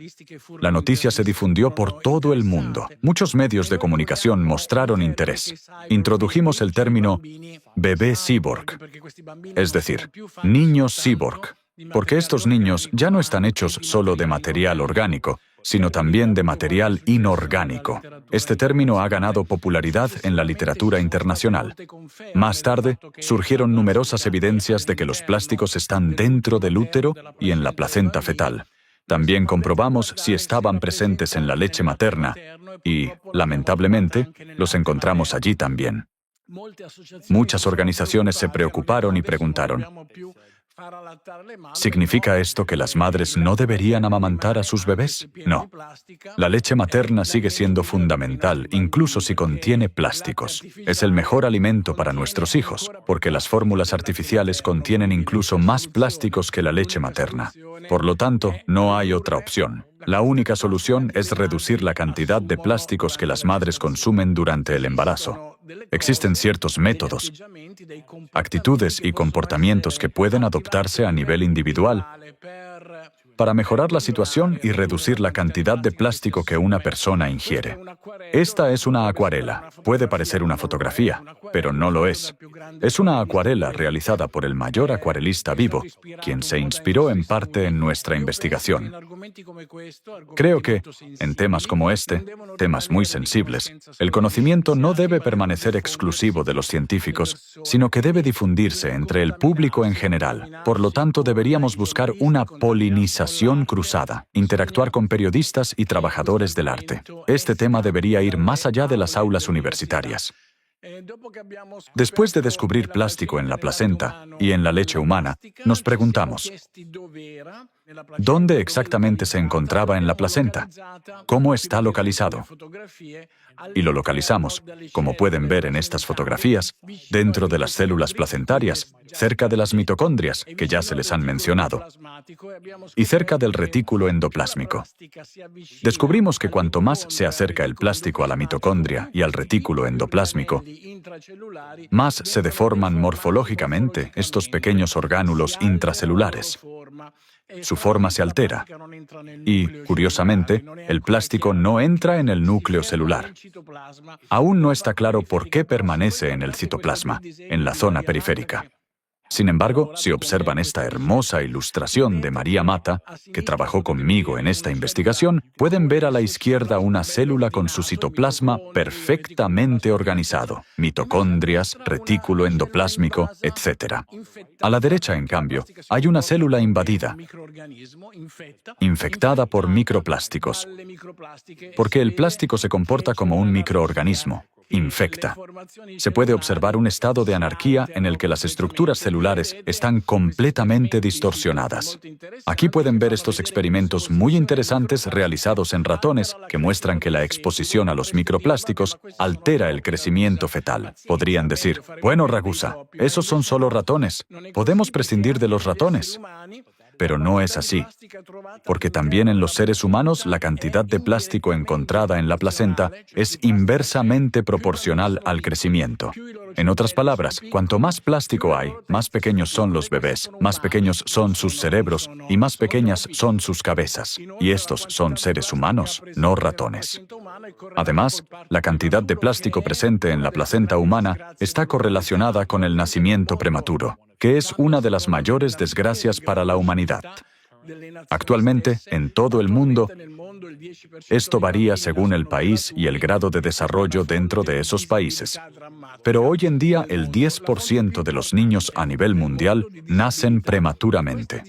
la noticia se difundió por todo el mundo. Muchos medios de comunicación mostraron interés. Introdujimos el término bebé cyborg, es decir, niños cyborg, porque estos niños ya no están hechos solo de material orgánico, sino también de material inorgánico. Este término ha ganado popularidad en la literatura internacional. Más tarde, surgieron numerosas evidencias de que los plásticos están dentro del útero y en la placenta fetal. También comprobamos si estaban presentes en la leche materna y, lamentablemente, los encontramos allí también. Muchas organizaciones se preocuparon y preguntaron: ¿significa esto que las madres no deberían amamantar a sus bebés? No. La leche materna sigue siendo fundamental, incluso si contiene plásticos. Es el mejor alimento para nuestros hijos, porque las fórmulas artificiales contienen incluso más plásticos que la leche materna. Por lo tanto, no hay otra opción. La única solución es reducir la cantidad de plásticos que las madres consumen durante el embarazo. Existen ciertos métodos, actitudes y comportamientos que pueden adoptarse a nivel individual para mejorar la situación y reducir la cantidad de plástico que una persona ingiere. Esta es una acuarela. Puede parecer una fotografía, pero no lo es. Es una acuarela realizada por el mayor acuarelista vivo, quien se inspiró en parte en nuestra investigación. Creo que, en temas como este, temas muy sensibles, el conocimiento no debe permanecer exclusivo de los científicos, sino que debe difundirse entre el público en general. Por lo tanto, deberíamos buscar una polinización cruzada, interactuar con periodistas y trabajadores del arte. Este tema debería ir más allá de las aulas universitarias. Después de descubrir plástico en la placenta y en la leche humana, nos preguntamos, ¿dónde exactamente se encontraba en la placenta? ¿Cómo está localizado? Y lo localizamos, como pueden ver en estas fotografías, dentro de las células placentarias, cerca de las mitocondrias, que ya se les han mencionado, y cerca del retículo endoplásmico. Descubrimos que cuanto más se acerca el plástico a la mitocondria y al retículo endoplásmico, más se deforman morfológicamente estos pequeños orgánulos intracelulares. Su forma se altera y, curiosamente, el plástico no entra en el núcleo celular. Aún no está claro por qué permanece en el citoplasma, en la zona periférica. Sin embargo, si observan esta hermosa ilustración de María Mata, que trabajó conmigo en esta investigación, pueden ver a la izquierda una célula con su citoplasma perfectamente organizado, mitocondrias, retículo endoplásmico, etc. A la derecha, en cambio, hay una célula invadida, infectada por microplásticos, porque el plástico se comporta como un microorganismo. Infecta. Se puede observar un estado de anarquía en el que las estructuras celulares están completamente distorsionadas. Aquí pueden ver estos experimentos muy interesantes realizados en ratones que muestran que la exposición a los microplásticos altera el crecimiento fetal. Podrían decir, bueno, Ragusa, esos son solo ratones. Podemos prescindir de los ratones. Pero no es así, porque también en los seres humanos la cantidad de plástico encontrada en la placenta es inversamente proporcional al crecimiento. En otras palabras, cuanto más plástico hay, más pequeños son los bebés, más pequeños son sus cerebros y más pequeñas son sus cabezas. Y estos son seres humanos, no ratones. Además, la cantidad de plástico presente en la placenta humana está correlacionada con el nacimiento prematuro, que es una de las mayores desgracias para la humanidad. Actualmente, en todo el mundo, esto varía según el país y el grado de desarrollo dentro de esos países. Pero hoy en día, el 10% de los niños a nivel mundial nacen prematuramente.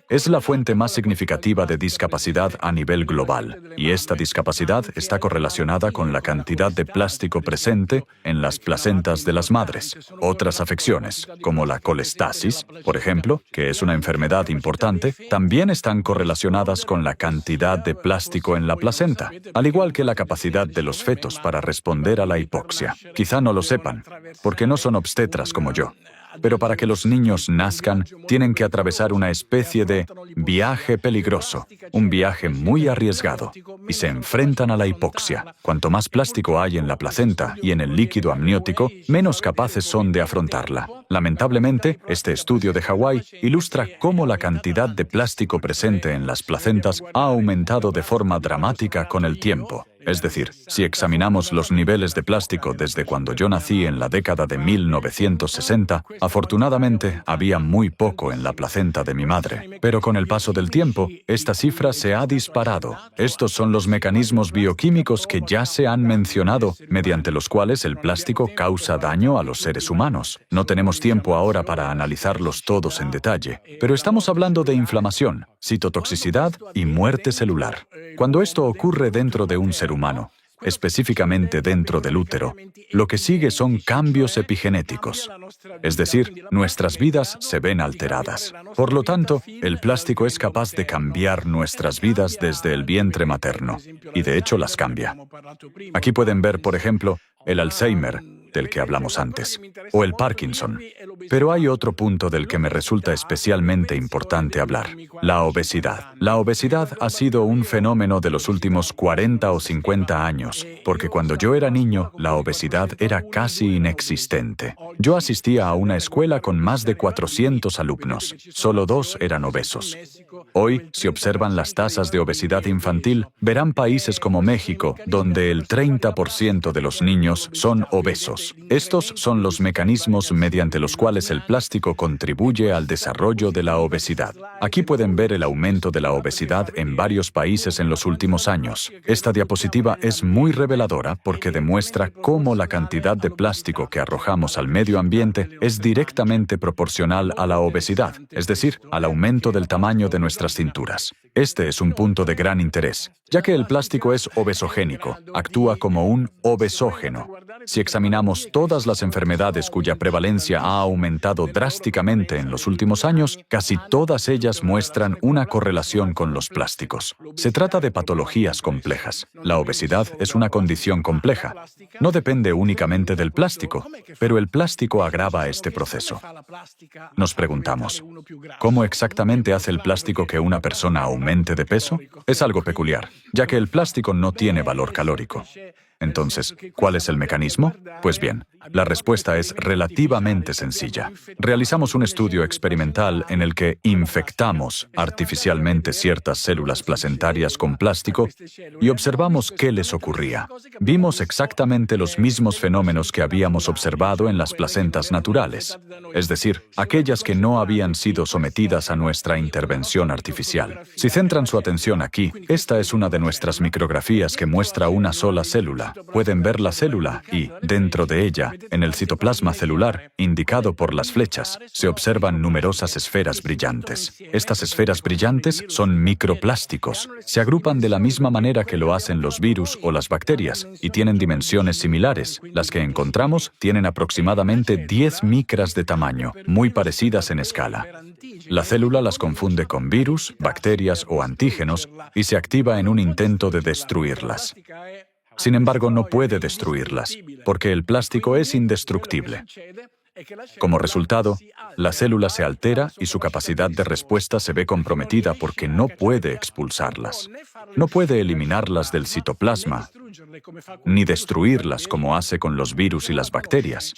Es la fuente más significativa de discapacidad a nivel global, y esta discapacidad está correlacionada con la cantidad de plástico presente en las placentas de las madres. Otras afecciones, como la colestasis, por ejemplo, que es una enfermedad importante, también están correlacionadas con la cantidad de plástico en la placenta, al igual que la capacidad de los fetos para responder a la hipoxia. Quizá no lo sepan, porque no son obstetras como yo. Pero para que los niños nazcan, tienen que atravesar una especie de viaje peligroso, un viaje muy arriesgado, y se enfrentan a la hipoxia. Cuanto más plástico hay en la placenta y en el líquido amniótico, menos capaces son de afrontarla. Lamentablemente, este estudio de Hawái ilustra cómo la cantidad de plástico presente en las placentas ha aumentado de forma dramática con el tiempo. Es decir, si examinamos los niveles de plástico desde cuando yo nací en la década de 1960, afortunadamente había muy poco en la placenta de mi madre. Pero con el paso del tiempo, esta cifra se ha disparado. Estos son los mecanismos bioquímicos que ya se han mencionado, mediante los cuales el plástico causa daño a los seres humanos. No tenemos tiempo ahora para analizarlos todos en detalle, pero estamos hablando de inflamación, citotoxicidad y muerte celular. Cuando esto ocurre dentro de un ser humano, específicamente dentro del útero, lo que sigue son cambios epigenéticos. Es decir, nuestras vidas se ven alteradas. Por lo tanto, el plástico es capaz de cambiar nuestras vidas desde el vientre materno, y de hecho las cambia. Aquí pueden ver, por ejemplo, el Alzheimer, del que hablamos antes, o el Parkinson. Pero hay otro punto del que me resulta especialmente importante hablar: la obesidad. La obesidad ha sido un fenómeno de los últimos 40 o 50 años, porque cuando yo era niño, la obesidad era casi inexistente. Yo asistía a una escuela con más de 400 alumnos. Solo 2 eran obesos. Hoy, si observan las tasas de obesidad infantil, verán países como México, donde el 30% de los niños son obesos. Estos son los mecanismos mediante los cuales el plástico contribuye al desarrollo de la obesidad. Aquí pueden ver el aumento de la obesidad en varios países en los últimos años. Esta diapositiva es muy reveladora porque demuestra cómo la cantidad de plástico que arrojamos al medio ambiente es directamente proporcional a la obesidad, es decir, al aumento del tamaño de nuestras cinturas. Este es un punto de gran interés, ya que el plástico es obesogénico, actúa como un obesógeno. Si examinamos todas las enfermedades cuya prevalencia ha aumentado drásticamente en los últimos años, casi todas ellas muestran una correlación con los plásticos. Se trata de patologías complejas. La obesidad es una condición compleja. No depende únicamente del plástico, pero el plástico agrava este proceso. Nos preguntamos, ¿cómo exactamente hace el plástico que una persona aumente de peso? Es algo peculiar, ya que el plástico no tiene valor calórico. Entonces, ¿cuál es el mecanismo? Pues bien, la respuesta es relativamente sencilla. Realizamos un estudio experimental en el que infectamos artificialmente ciertas células placentarias con plástico y observamos qué les ocurría. Vimos exactamente los mismos fenómenos que habíamos observado en las placentas naturales, es decir, aquellas que no habían sido sometidas a nuestra intervención artificial. Si centran su atención aquí, esta es una de nuestras micrografías que muestra una sola célula. Pueden ver la célula y, dentro de ella, en el citoplasma celular, indicado por las flechas, se observan numerosas esferas brillantes. Estas esferas brillantes son microplásticos. Se agrupan de la misma manera que lo hacen los virus o las bacterias y tienen dimensiones similares. Las que encontramos tienen aproximadamente 10 micras de tamaño, muy parecidas en escala. La célula las confunde con virus, bacterias o antígenos y se activa en un intento de destruirlas. Sin embargo, no puede destruirlas, porque el plástico es indestructible. Como resultado, la célula se altera y su capacidad de respuesta se ve comprometida porque no puede expulsarlas. No puede eliminarlas del citoplasma, ni destruirlas como hace con los virus y las bacterias.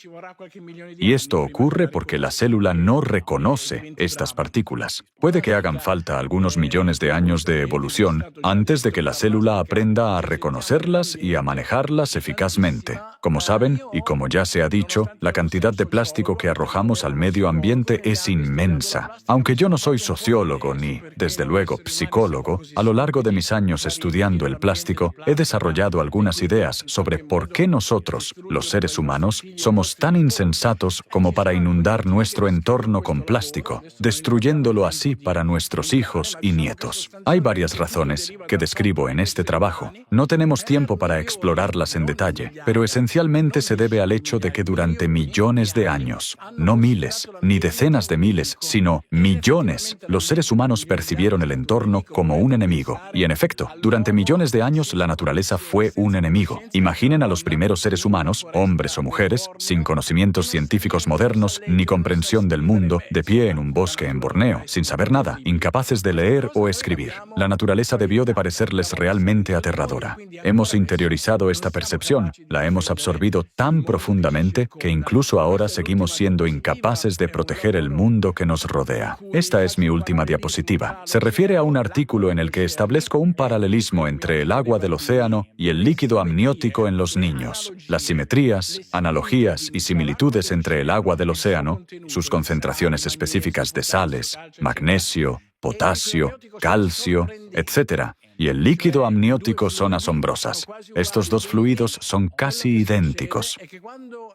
Y esto ocurre porque la célula no reconoce estas partículas. Puede que hagan falta algunos millones de años de evolución antes de que la célula aprenda a reconocerlas y a manejarlas eficazmente. Como saben, y como ya se ha dicho, la cantidad de plástico que arrojamos al medio ambiente es inmensa. Aunque yo no soy sociólogo ni, desde luego, psicólogo, a lo largo de mis años estudiando el plástico, he desarrollado algunas ideas sobre por qué nosotros, los seres humanos, somos tan insensatos como para inundar nuestro entorno con plástico, destruyéndolo así para nuestros hijos y nietos. Hay varias razones que describo en este trabajo. No tenemos tiempo para explorarlas en detalle, pero esencialmente se debe al hecho de que durante millones de años, no miles, ni decenas de miles, sino millones, los seres humanos percibieron el entorno como un enemigo. Y en efecto, durante millones de años la naturaleza fue un enemigo. Imaginen a los primeros seres humanos, hombres o mujeres, sin conocimientos científicos modernos ni comprensión del mundo, de pie en un bosque en Borneo, sin saber nada, incapaces de leer o escribir. La naturaleza debió de parecerles realmente aterradora. Hemos interiorizado esta percepción, la hemos absorbido tan profundamente que incluso ahora seguimos siendo incapaces de proteger el mundo que nos rodea. Esta es mi última diapositiva. Se refiere a un artículo en el que establezco un paralelismo entre el agua del océano y el líquido amniótico en los niños. Las simetrías, analogías y similitudes entre el agua del océano, sus concentraciones específicas de sales, magnesio, potasio, calcio, etc., y el líquido amniótico son asombrosas. Estos dos fluidos son casi idénticos.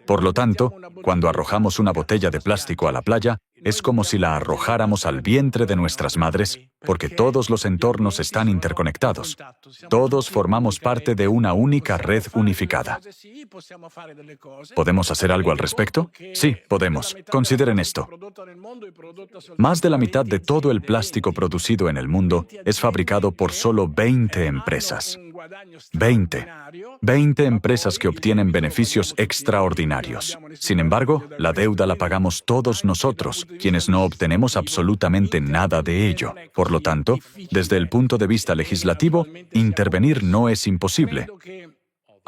Por lo tanto, cuando arrojamos una botella de plástico a la playa, es como si la arrojáramos al vientre de nuestras madres, porque todos los entornos están interconectados. Todos formamos parte de una única red unificada. ¿Podemos hacer algo al respecto? Sí, podemos. Consideren esto. Más de la mitad de todo el plástico producido en el mundo es fabricado por solo 20 empresas. 20 empresas que obtienen beneficios extraordinarios. Sin embargo, la deuda la pagamos todos nosotros, quienes no obtenemos absolutamente nada de ello. Por lo tanto, desde el punto de vista legislativo, intervenir no es imposible.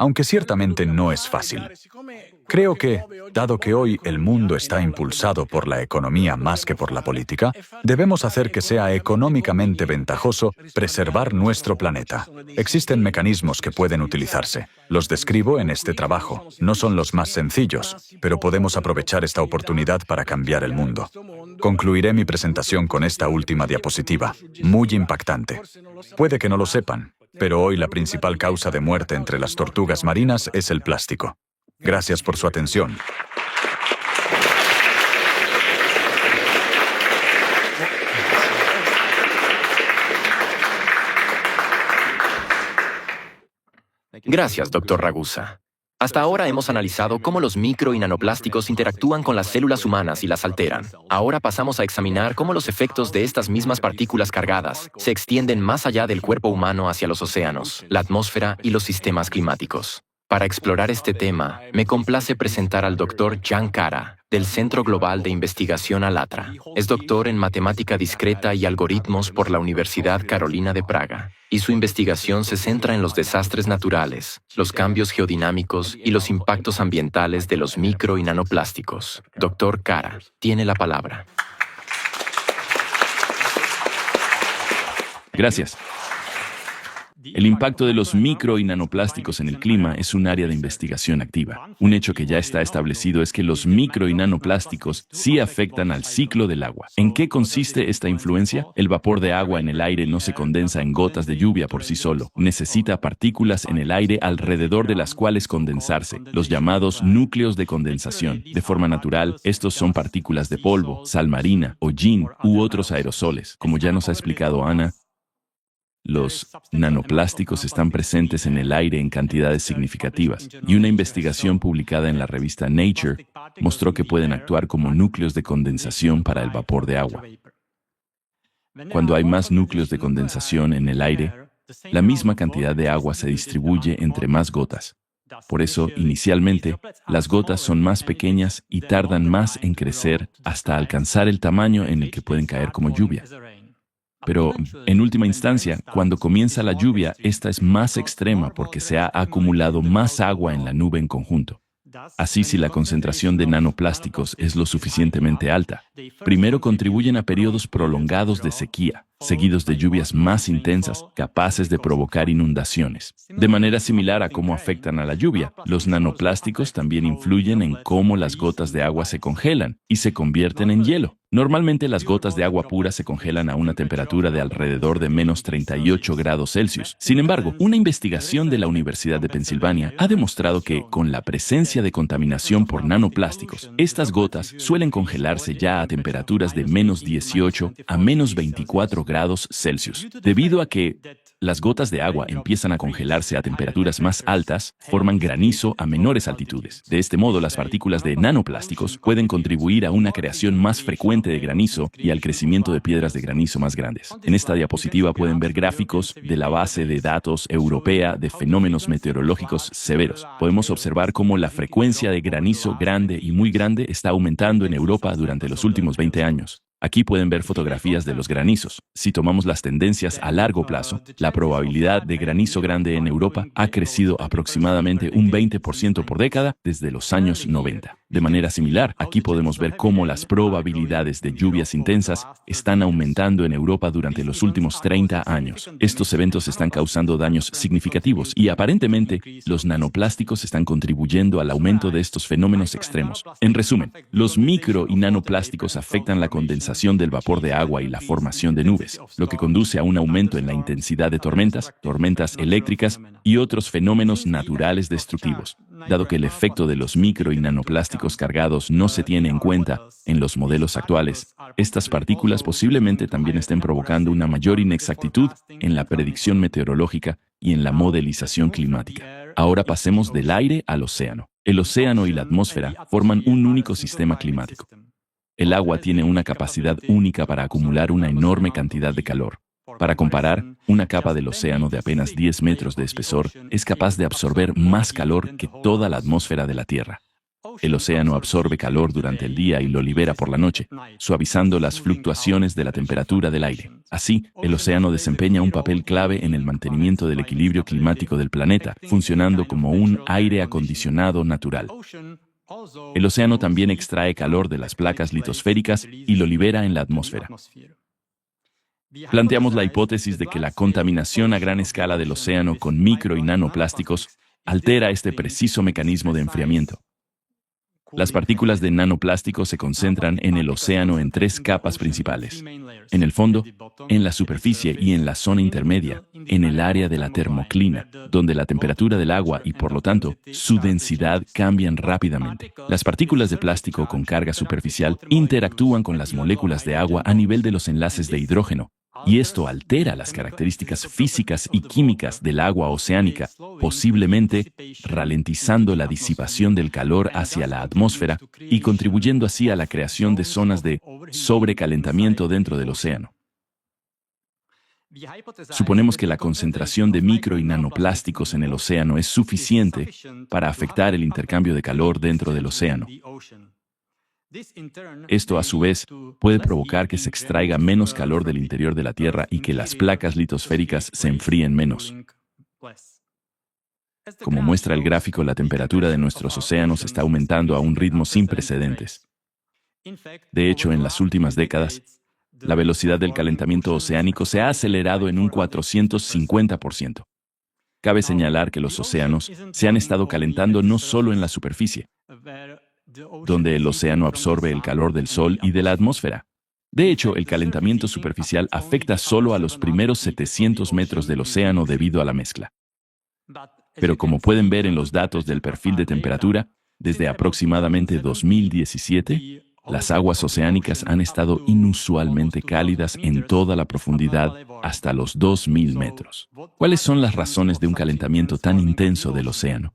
aunque ciertamente no es fácil. Creo que, dado que hoy el mundo está impulsado por la economía más que por la política, debemos hacer que sea económicamente ventajoso preservar nuestro planeta. Existen mecanismos que pueden utilizarse. Los describo en este trabajo. No son los más sencillos, pero podemos aprovechar esta oportunidad para cambiar el mundo. Concluiré mi presentación con esta última diapositiva, muy impactante. Puede que no lo sepan, pero hoy la principal causa de muerte entre las tortugas marinas es el plástico. Gracias por su atención. Gracias, Dr. Ragusa. Hasta ahora hemos analizado cómo los micro y nanoplásticos interactúan con las células humanas y las alteran. Ahora pasamos a examinar cómo los efectos de estas mismas partículas cargadas se extienden más allá del cuerpo humano hacia los océanos, la atmósfera y los sistemas climáticos. Para explorar este tema, me complace presentar al Dr. Jan Kara, del Centro Global de Investigación ALLATRA. Es doctor en Matemática Discreta y Algoritmos por la Universidad Carolina de Praga, y su investigación se centra en los desastres naturales, los cambios geodinámicos y los impactos ambientales de los micro y nanoplásticos. Dr. Kara, tiene la palabra. Gracias. El impacto de los micro y nanoplásticos en el clima es un área de investigación activa. Un hecho que ya está establecido es que los micro y nanoplásticos sí afectan al ciclo del agua. ¿En qué consiste esta influencia? El vapor de agua en el aire no se condensa en gotas de lluvia por sí solo. Necesita partículas en el aire alrededor de las cuales condensarse, los llamados núcleos de condensación. De forma natural, estos son partículas de polvo, sal marina, hollín u otros aerosoles. Como ya nos ha explicado Ana, los nanoplásticos están presentes en el aire en cantidades significativas, y una investigación publicada en la revista Nature mostró que pueden actuar como núcleos de condensación para el vapor de agua. Cuando hay más núcleos de condensación en el aire, la misma cantidad de agua se distribuye entre más gotas. Por eso, inicialmente, las gotas son más pequeñas y tardan más en crecer hasta alcanzar el tamaño en el que pueden caer como lluvia. Pero, en última instancia, cuando comienza la lluvia, esta es más extrema porque se ha acumulado más agua en la nube en conjunto. Así, si la concentración de nanoplásticos es lo suficientemente alta, primero contribuyen a periodos prolongados de sequía, seguidos de lluvias más intensas, capaces de provocar inundaciones. De manera similar a cómo afectan a la lluvia, los nanoplásticos también influyen en cómo las gotas de agua se congelan y se convierten en hielo. Normalmente las gotas de agua pura se congelan a una temperatura de alrededor de menos 38 grados Celsius. Sin embargo, una investigación de la Universidad de Pensilvania ha demostrado que, con la presencia de contaminación por nanoplásticos, estas gotas suelen congelarse ya a temperaturas de menos 18 a menos 24 grados Celsius. Debido a que las gotas de agua empiezan a congelarse a temperaturas más altas, forman granizo a menores altitudes. De este modo, las partículas de nanoplásticos pueden contribuir a una creación más frecuente de granizo y al crecimiento de piedras de granizo más grandes. En esta diapositiva pueden ver gráficos de la base de datos europea de fenómenos meteorológicos severos. Podemos observar cómo la frecuencia de granizo grande y muy grande está aumentando en Europa durante los últimos 20 años. Aquí pueden ver fotografías de los granizos. Si tomamos las tendencias a largo plazo, la probabilidad de granizo grande en Europa ha crecido aproximadamente un 20% por década desde los años 90. De manera similar, aquí podemos ver cómo las probabilidades de lluvias intensas están aumentando en Europa durante los últimos 30 años. Estos eventos están causando daños significativos y aparentemente los nanoplásticos están contribuyendo al aumento de estos fenómenos extremos. En resumen, los micro y nanoplásticos afectan la condensación del vapor de agua y la formación de nubes, lo que conduce a un aumento en la intensidad de tormentas, tormentas eléctricas y otros fenómenos naturales destructivos. Dado que el efecto de los micro y nanoplásticos cargados no se tiene en cuenta en los modelos actuales, estas partículas posiblemente también estén provocando una mayor inexactitud en la predicción meteorológica y en la modelización climática. Ahora pasemos del aire al océano. El océano y la atmósfera forman un único sistema climático. El agua tiene una capacidad única para acumular una enorme cantidad de calor. Para comparar, una capa del océano de apenas 10 metros de espesor es capaz de absorber más calor que toda la atmósfera de la Tierra. El océano absorbe calor durante el día y lo libera por la noche, suavizando las fluctuaciones de la temperatura del aire. Así, el océano desempeña un papel clave en el mantenimiento del equilibrio climático del planeta, funcionando como un aire acondicionado natural. El océano también extrae calor de las placas litosféricas y lo libera en la atmósfera. Planteamos la hipótesis de que la contaminación a gran escala del océano con micro y nanoplásticos altera este preciso mecanismo de enfriamiento. Las partículas de nanoplástico se concentran en el océano en 3 capas principales: en el fondo, en la superficie y en la zona intermedia, en el área de la termoclina, donde la temperatura del agua y, por lo tanto, su densidad cambian rápidamente. Las partículas de plástico con carga superficial interactúan con las moléculas de agua a nivel de los enlaces de hidrógeno, y esto altera las características físicas y químicas del agua oceánica, posiblemente ralentizando la disipación del calor hacia la atmósfera y contribuyendo así a la creación de zonas de sobrecalentamiento dentro del océano. Suponemos que la concentración de micro y nanoplásticos en el océano es suficiente para afectar el intercambio de calor dentro del océano. Esto, a su vez, puede provocar que se extraiga menos calor del interior de la Tierra y que las placas litosféricas se enfríen menos. Como muestra el gráfico, la temperatura de nuestros océanos está aumentando a un ritmo sin precedentes. De hecho, en las últimas décadas, la velocidad del calentamiento oceánico se ha acelerado en un 450%. Cabe señalar que los océanos se han estado calentando no solo en la superficie, donde el océano absorbe el calor del sol y de la atmósfera. De hecho, el calentamiento superficial afecta solo a los primeros 700 metros del océano debido a la mezcla. Pero como pueden ver en los datos del perfil de temperatura, desde aproximadamente 2017, las aguas oceánicas han estado inusualmente cálidas en toda la profundidad hasta los 2000 metros. ¿Cuáles son las razones de un calentamiento tan intenso del océano?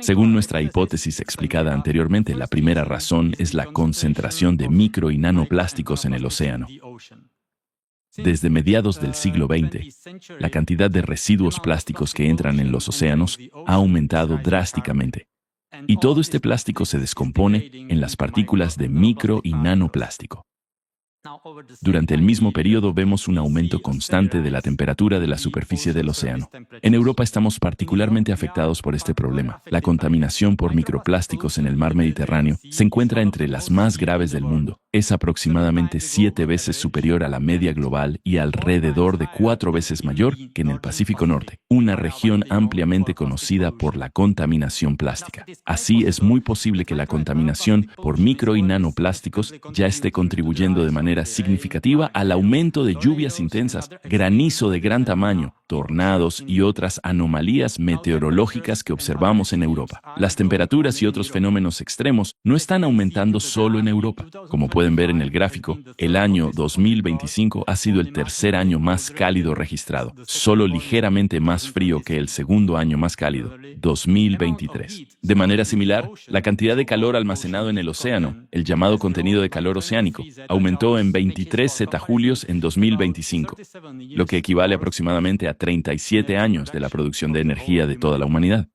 Según nuestra hipótesis explicada anteriormente, la primera razón es la concentración de micro y nanoplásticos en el océano. Desde mediados del siglo XX, la cantidad de residuos plásticos que entran en los océanos ha aumentado drásticamente, y todo este plástico se descompone en las partículas de micro y nanoplástico. Durante el mismo periodo vemos un aumento constante de la temperatura de la superficie del océano. En Europa estamos particularmente afectados por este problema. La contaminación por microplásticos en el mar Mediterráneo se encuentra entre las más graves del mundo. Es aproximadamente 7 veces superior a la media global y alrededor de 4 veces mayor que en el Pacífico Norte, una región ampliamente conocida por la contaminación plástica. Así, es muy posible que la contaminación por micro y nanoplásticos ya esté contribuyendo de manera significativa al aumento de lluvias intensas, granizo de gran tamaño, tornados y otras anomalías meteorológicas que observamos en Europa. Las temperaturas y otros fenómenos extremos no están aumentando solo en Europa. Como pueden ver en el gráfico, el año 2025 ha sido el tercer año más cálido registrado, solo ligeramente más frío que el segundo año más cálido, 2023. De manera similar, la cantidad de calor almacenado en el océano, el llamado contenido de calor oceánico, aumentó en 23 zetajulios en 2025, lo que equivale aproximadamente a 37 años de la producción de energía de toda la humanidad.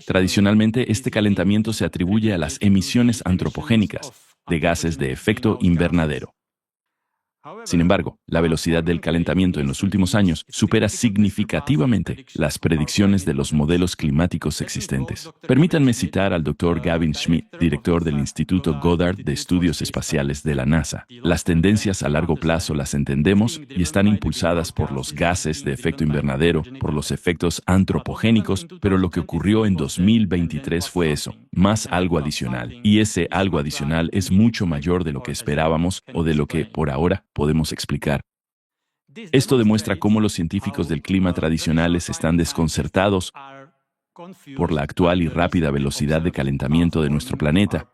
Tradicionalmente, este calentamiento se atribuye a las emisiones antropogénicas de gases de efecto invernadero. Sin embargo, la velocidad del calentamiento en los últimos años supera significativamente las predicciones de los modelos climáticos existentes. Permítanme citar al Dr. Gavin Schmidt, director del Instituto Goddard de Estudios Espaciales de la NASA. Las tendencias a largo plazo las entendemos y están impulsadas por los gases de efecto invernadero, por los efectos antropogénicos, pero lo que ocurrió en 2023 fue eso, más algo adicional. Y ese algo adicional es mucho mayor de lo que esperábamos o de lo que, por ahora, podemos explicar. Esto demuestra cómo los científicos del clima tradicionales están desconcertados por la actual y rápida velocidad de calentamiento de nuestro planeta.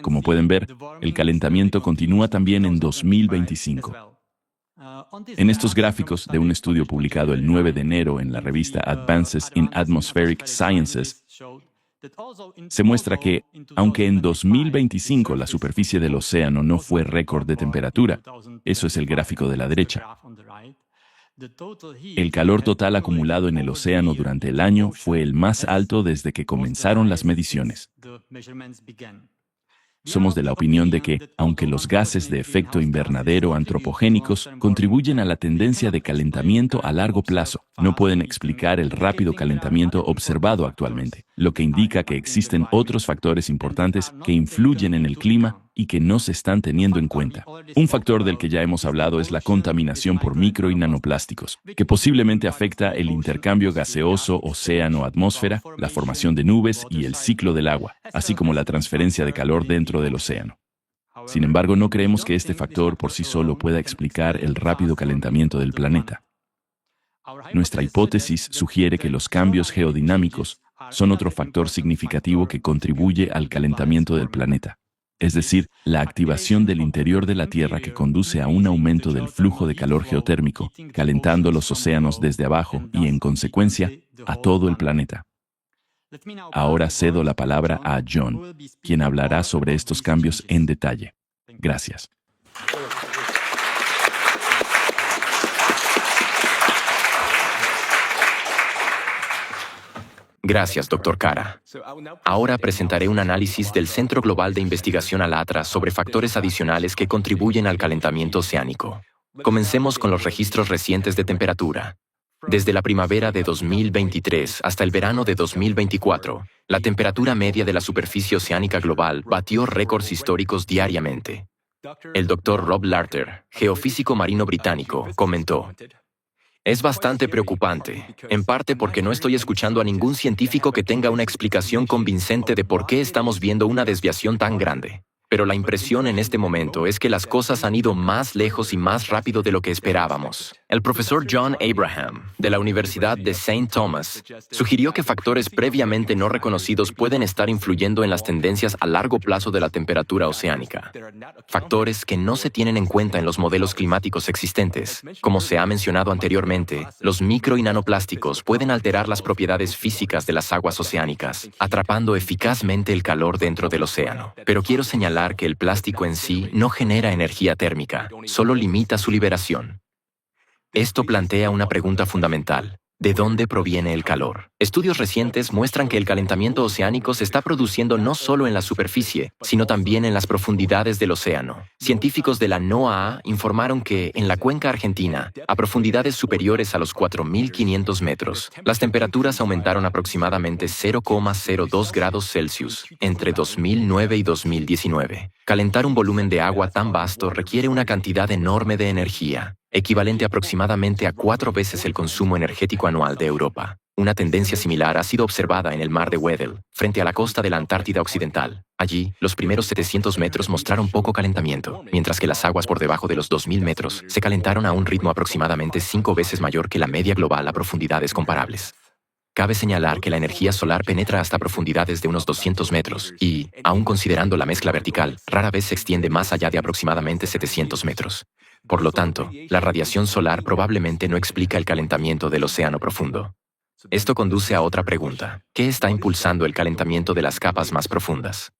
Como pueden ver, el calentamiento continúa también en 2025. En estos gráficos de un estudio publicado el 9 de enero en la revista Advances in Atmospheric Sciences, se muestra que, aunque en 2025 la superficie del océano no fue récord de temperatura, eso es el gráfico de la derecha, El calor total acumulado en el océano durante el año fue el más alto desde que comenzaron las mediciones. Somos de la opinión de que, aunque los gases de efecto invernadero antropogénicos contribuyen a la tendencia de calentamiento a largo plazo, no pueden explicar el rápido calentamiento observado actualmente, lo que indica que existen otros factores importantes que influyen en el clima y que no se están teniendo en cuenta. Un factor del que ya hemos hablado es la contaminación por micro y nanoplásticos, que posiblemente afecta el intercambio gaseoso océano-atmósfera, la formación de nubes y el ciclo del agua, así como la transferencia de calor dentro del océano. Sin embargo, no creemos que este factor por sí solo pueda explicar el rápido calentamiento del planeta. Nuestra hipótesis sugiere que los cambios geodinámicos son otro factor significativo que contribuye al calentamiento del planeta. Es decir, la activación del interior de la Tierra que conduce a un aumento del flujo de calor geotérmico, calentando los océanos desde abajo y, en consecuencia, a todo el planeta. Ahora cedo la palabra a John, quien hablará sobre estos cambios en detalle. Gracias. Gracias, Dr. Kara. Ahora presentaré un análisis del Centro Global de Investigación ALATRA sobre factores adicionales que contribuyen al calentamiento oceánico. Comencemos con los registros recientes de temperatura. Desde la primavera de 2023 hasta el verano de 2024, la temperatura media de la superficie oceánica global batió récords históricos diariamente. El Dr. Rob Larter, geofísico marino británico, comentó: "Es bastante preocupante, en parte porque no estoy escuchando a ningún científico que tenga una explicación convincente de por qué estamos viendo una desviación tan grande. Pero la impresión en este momento es que las cosas han ido más lejos y más rápido de lo que esperábamos". El profesor John Abraham, de la Universidad de St. Thomas, sugirió que factores previamente no reconocidos pueden estar influyendo en las tendencias a largo plazo de la temperatura oceánica. Factores que no se tienen en cuenta en los modelos climáticos existentes. Como se ha mencionado anteriormente, los micro y nanoplásticos pueden alterar las propiedades físicas de las aguas oceánicas, atrapando eficazmente el calor dentro del océano. Pero quiero señalar que el plástico en sí no genera energía térmica, solo limita su liberación. Esto plantea una pregunta fundamental: ¿de dónde proviene el calor? Estudios recientes muestran que el calentamiento oceánico se está produciendo no solo en la superficie, sino también en las profundidades del océano. Científicos de la NOAA informaron que, en la cuenca argentina, a profundidades superiores a los 4.500 metros, las temperaturas aumentaron aproximadamente 0,02 grados Celsius entre 2009 y 2019. Calentar un volumen de agua tan vasto requiere una cantidad enorme de energía, equivalente aproximadamente a 4 veces el consumo energético anual de Europa. Una tendencia similar ha sido observada en el mar de Weddell, frente a la costa de la Antártida Occidental. Allí, los primeros 700 metros mostraron poco calentamiento, mientras que las aguas por debajo de los 2.000 metros se calentaron a un ritmo aproximadamente 5 veces mayor que la media global a profundidades comparables. Cabe señalar que la energía solar penetra hasta profundidades de unos 200 metros y, aun considerando la mezcla vertical, rara vez se extiende más allá de aproximadamente 700 metros. Por lo tanto, la radiación solar probablemente no explica el calentamiento del océano profundo. Esto conduce a otra pregunta: ¿qué está impulsando el calentamiento de las capas más profundas?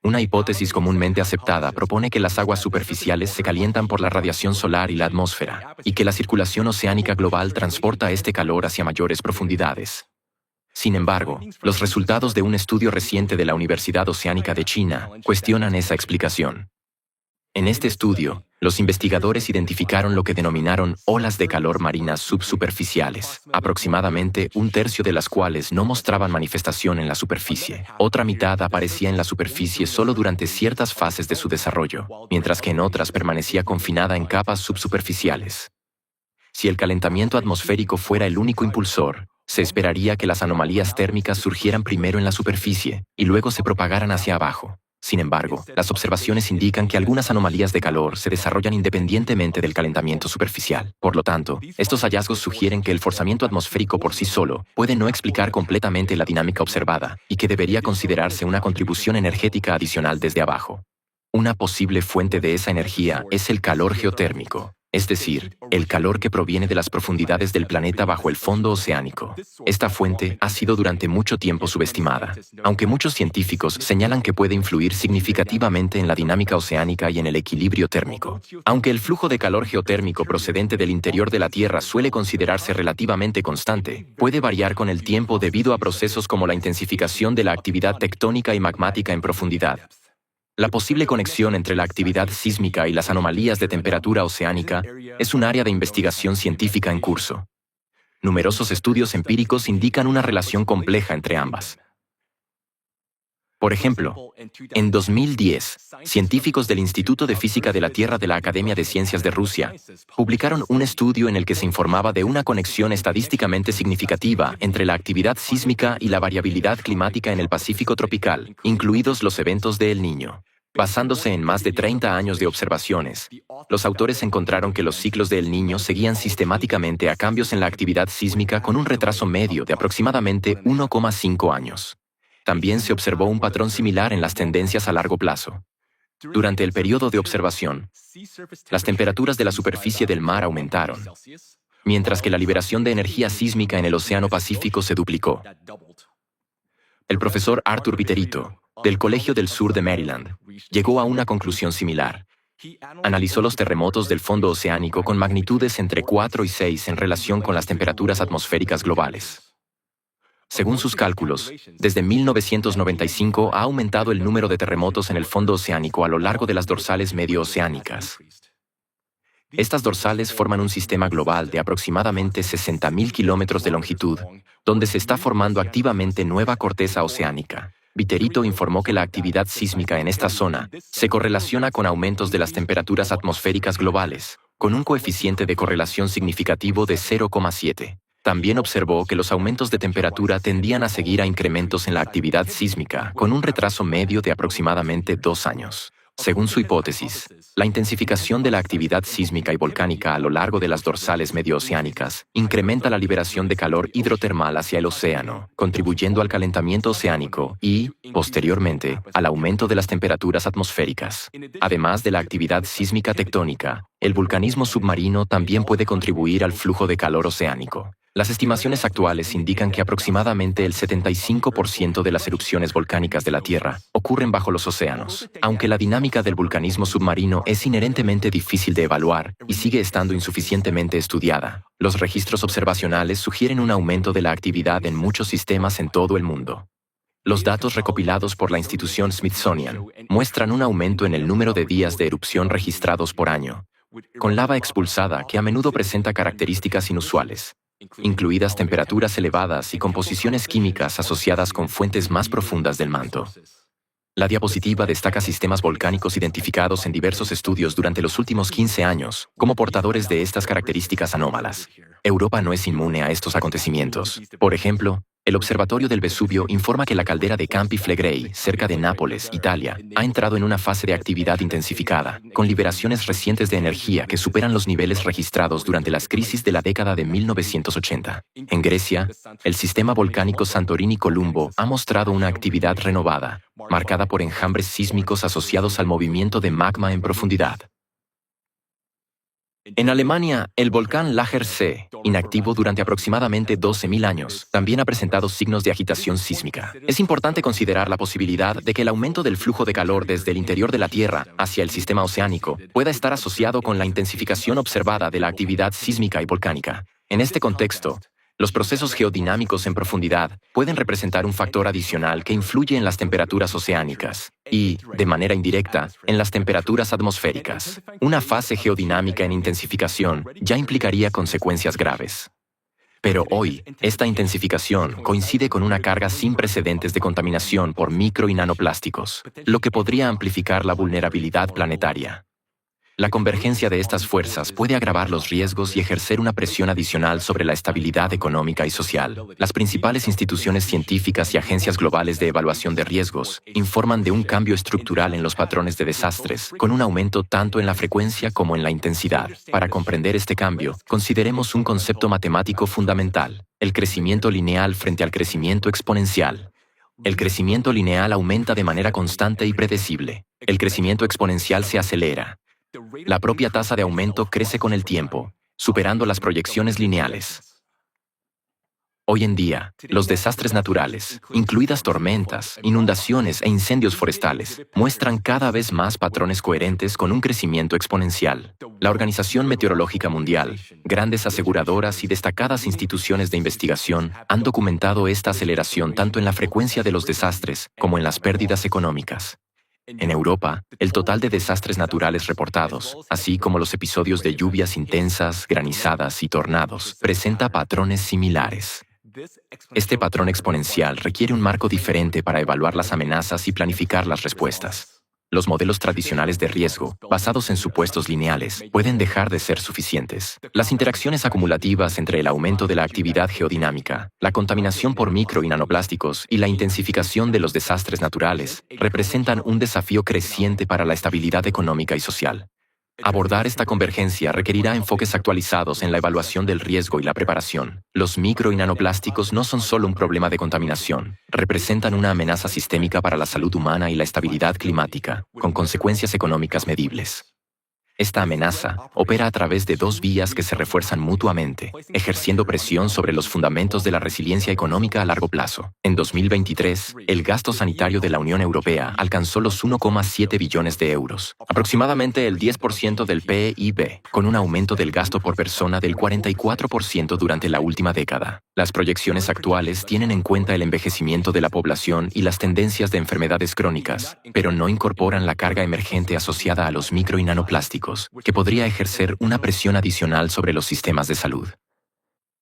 Una hipótesis comúnmente aceptada propone que las aguas superficiales se calientan por la radiación solar y la atmósfera, y que la circulación oceánica global transporta este calor hacia mayores profundidades. Sin embargo, los resultados de un estudio reciente de la Universidad Oceánica de China cuestionan esa explicación. En este estudio, los investigadores identificaron lo que denominaron olas de calor marinas subsuperficiales, aproximadamente un tercio de las cuales no mostraban manifestación en la superficie. Otra mitad aparecía en la superficie solo durante ciertas fases de su desarrollo, mientras que en otras permanecía confinada en capas subsuperficiales. Si el calentamiento atmosférico fuera el único impulsor, se esperaría que las anomalías térmicas surgieran primero en la superficie y luego se propagaran hacia abajo. Sin embargo, las observaciones indican que algunas anomalías de calor se desarrollan independientemente del calentamiento superficial. Por lo tanto, estos hallazgos sugieren que el forzamiento atmosférico por sí solo puede no explicar completamente la dinámica observada y que debería considerarse una contribución energética adicional desde abajo. Una posible fuente de esa energía es el calor geotérmico. es decir, el calor que proviene de las profundidades del planeta bajo el fondo oceánico. Esta fuente ha sido durante mucho tiempo subestimada, aunque muchos científicos señalan que puede influir significativamente en la dinámica oceánica y en el equilibrio térmico. Aunque el flujo de calor geotérmico procedente del interior de la Tierra suele considerarse relativamente constante, puede variar con el tiempo debido a procesos como la intensificación de la actividad tectónica y magmática en profundidad. La posible conexión entre la actividad sísmica y las anomalías de temperatura oceánica es un área de investigación científica en curso. Numerosos estudios empíricos indican una relación compleja entre ambas. Por ejemplo, en 2010, científicos del Instituto de Física de la Tierra de la Academia de Ciencias de Rusia publicaron un estudio en el que se informaba de una conexión estadísticamente significativa entre la actividad sísmica y la variabilidad climática en el Pacífico tropical, incluidos los eventos de El Niño. Basándose en más de 30 años de observaciones, los autores encontraron que los ciclos de El Niño seguían sistemáticamente a cambios en la actividad sísmica con un retraso medio de aproximadamente 1,5 años. También se observó un patrón similar en las tendencias a largo plazo. Durante el periodo de observación, las temperaturas de la superficie del mar aumentaron, mientras que la liberación de energía sísmica en el Océano Pacífico se duplicó. El profesor Arthur Viterito, del Colegio del Sur de Maryland, llegó a una conclusión similar. Analizó los terremotos del fondo oceánico con magnitudes entre 4 y 6 en relación con las temperaturas atmosféricas globales. Según sus cálculos, desde 1995 ha aumentado el número de terremotos en el fondo oceánico a lo largo de las dorsales medio-oceánicas. Estas dorsales forman un sistema global de aproximadamente 60.000 kilómetros de longitud, donde se está formando activamente nueva corteza oceánica. Viterito informó que la actividad sísmica en esta zona se correlaciona con aumentos de las temperaturas atmosféricas globales, con un coeficiente de correlación significativo de 0,7. También observó que los aumentos de temperatura tendían a seguir a incrementos en la actividad sísmica, con un retraso medio de aproximadamente 2 años. Según su hipótesis, la intensificación de la actividad sísmica y volcánica a lo largo de las dorsales medio-oceánicas incrementa la liberación de calor hidrotermal hacia el océano, contribuyendo al calentamiento oceánico y, posteriormente, al aumento de las temperaturas atmosféricas. Además de la actividad sísmica tectónica, el vulcanismo submarino también puede contribuir al flujo de calor oceánico. Las estimaciones actuales indican que aproximadamente el 75% de las erupciones volcánicas de la Tierra ocurren bajo los océanos. Aunque la dinámica del vulcanismo submarino es inherentemente difícil de evaluar y sigue estando insuficientemente estudiada, los registros observacionales sugieren un aumento de la actividad en muchos sistemas en todo el mundo. Los datos recopilados por la institución Smithsonian muestran un aumento en el número de días de erupción registrados por año, con lava expulsada que a menudo presenta características inusuales, incluidas temperaturas elevadas y composiciones químicas asociadas con fuentes más profundas del manto. La diapositiva destaca sistemas volcánicos identificados en diversos estudios durante los últimos 15 años como portadores de estas características anómalas. Europa no es inmune a estos acontecimientos. Por ejemplo, el Observatorio del Vesubio informa que la caldera de Campi Flegrei, cerca de Nápoles, Italia, ha entrado en una fase de actividad intensificada, con liberaciones recientes de energía que superan los niveles registrados durante las crisis de la década de 1980. En Grecia, el sistema volcánico Santorini-Columbo ha mostrado una actividad renovada, marcada por enjambres sísmicos asociados al movimiento de magma en profundidad. En Alemania, el volcán Lacher See, inactivo durante aproximadamente 12.000 años, también ha presentado signos de agitación sísmica. Es importante considerar la posibilidad de que el aumento del flujo de calor desde el interior de la Tierra hacia el sistema oceánico pueda estar asociado con la intensificación observada de la actividad sísmica y volcánica. En este contexto, los procesos geodinámicos en profundidad pueden representar un factor adicional que influye en las temperaturas oceánicas y, de manera indirecta, en las temperaturas atmosféricas. Una fase geodinámica en intensificación ya implicaría consecuencias graves. Pero hoy, esta intensificación coincide con una carga sin precedentes de contaminación por micro y nanoplásticos, lo que podría amplificar la vulnerabilidad planetaria. La convergencia de estas fuerzas puede agravar los riesgos y ejercer una presión adicional sobre la estabilidad económica y social. Las principales instituciones científicas y agencias globales de evaluación de riesgos informan de un cambio estructural en los patrones de desastres, con un aumento tanto en la frecuencia como en la intensidad. Para comprender este cambio, consideremos un concepto matemático fundamental: el crecimiento lineal frente al crecimiento exponencial. El crecimiento lineal aumenta de manera constante y predecible. El crecimiento exponencial se acelera. La propia tasa de aumento crece con el tiempo, superando las proyecciones lineales. Hoy en día, los desastres naturales, incluidas tormentas, inundaciones e incendios forestales, muestran cada vez más patrones coherentes con un crecimiento exponencial. La Organización Meteorológica Mundial, grandes aseguradoras y destacadas instituciones de investigación han documentado esta aceleración tanto en la frecuencia de los desastres como en las pérdidas económicas. En Europa, el total de desastres naturales reportados, así como los episodios de lluvias intensas, granizadas y tornados, presenta patrones similares. Este patrón exponencial requiere un marco diferente para evaluar las amenazas y planificar las respuestas. Los modelos tradicionales de riesgo, basados en supuestos lineales, pueden dejar de ser suficientes. Las interacciones acumulativas entre el aumento de la actividad geodinámica, la contaminación por micro y nanoplásticos y la intensificación de los desastres naturales representan un desafío creciente para la estabilidad económica y social. Abordar esta convergencia requerirá enfoques actualizados en la evaluación del riesgo y la preparación. Los micro y nanoplásticos no son solo un problema de contaminación, representan una amenaza sistémica para la salud humana y la estabilidad climática, con consecuencias económicas medibles. Esta amenaza opera a través de dos vías que se refuerzan mutuamente, ejerciendo presión sobre los fundamentos de la resiliencia económica a largo plazo. En 2023, el gasto sanitario de la Unión Europea alcanzó los 1,7 billones de euros, aproximadamente el 10% del PIB, con un aumento del gasto por persona del 44% durante la última década. Las proyecciones actuales tienen en cuenta el envejecimiento de la población y las tendencias de enfermedades crónicas, pero no incorporan la carga emergente asociada a los micro y nanoplásticos, que podría ejercer una presión adicional sobre los sistemas de salud.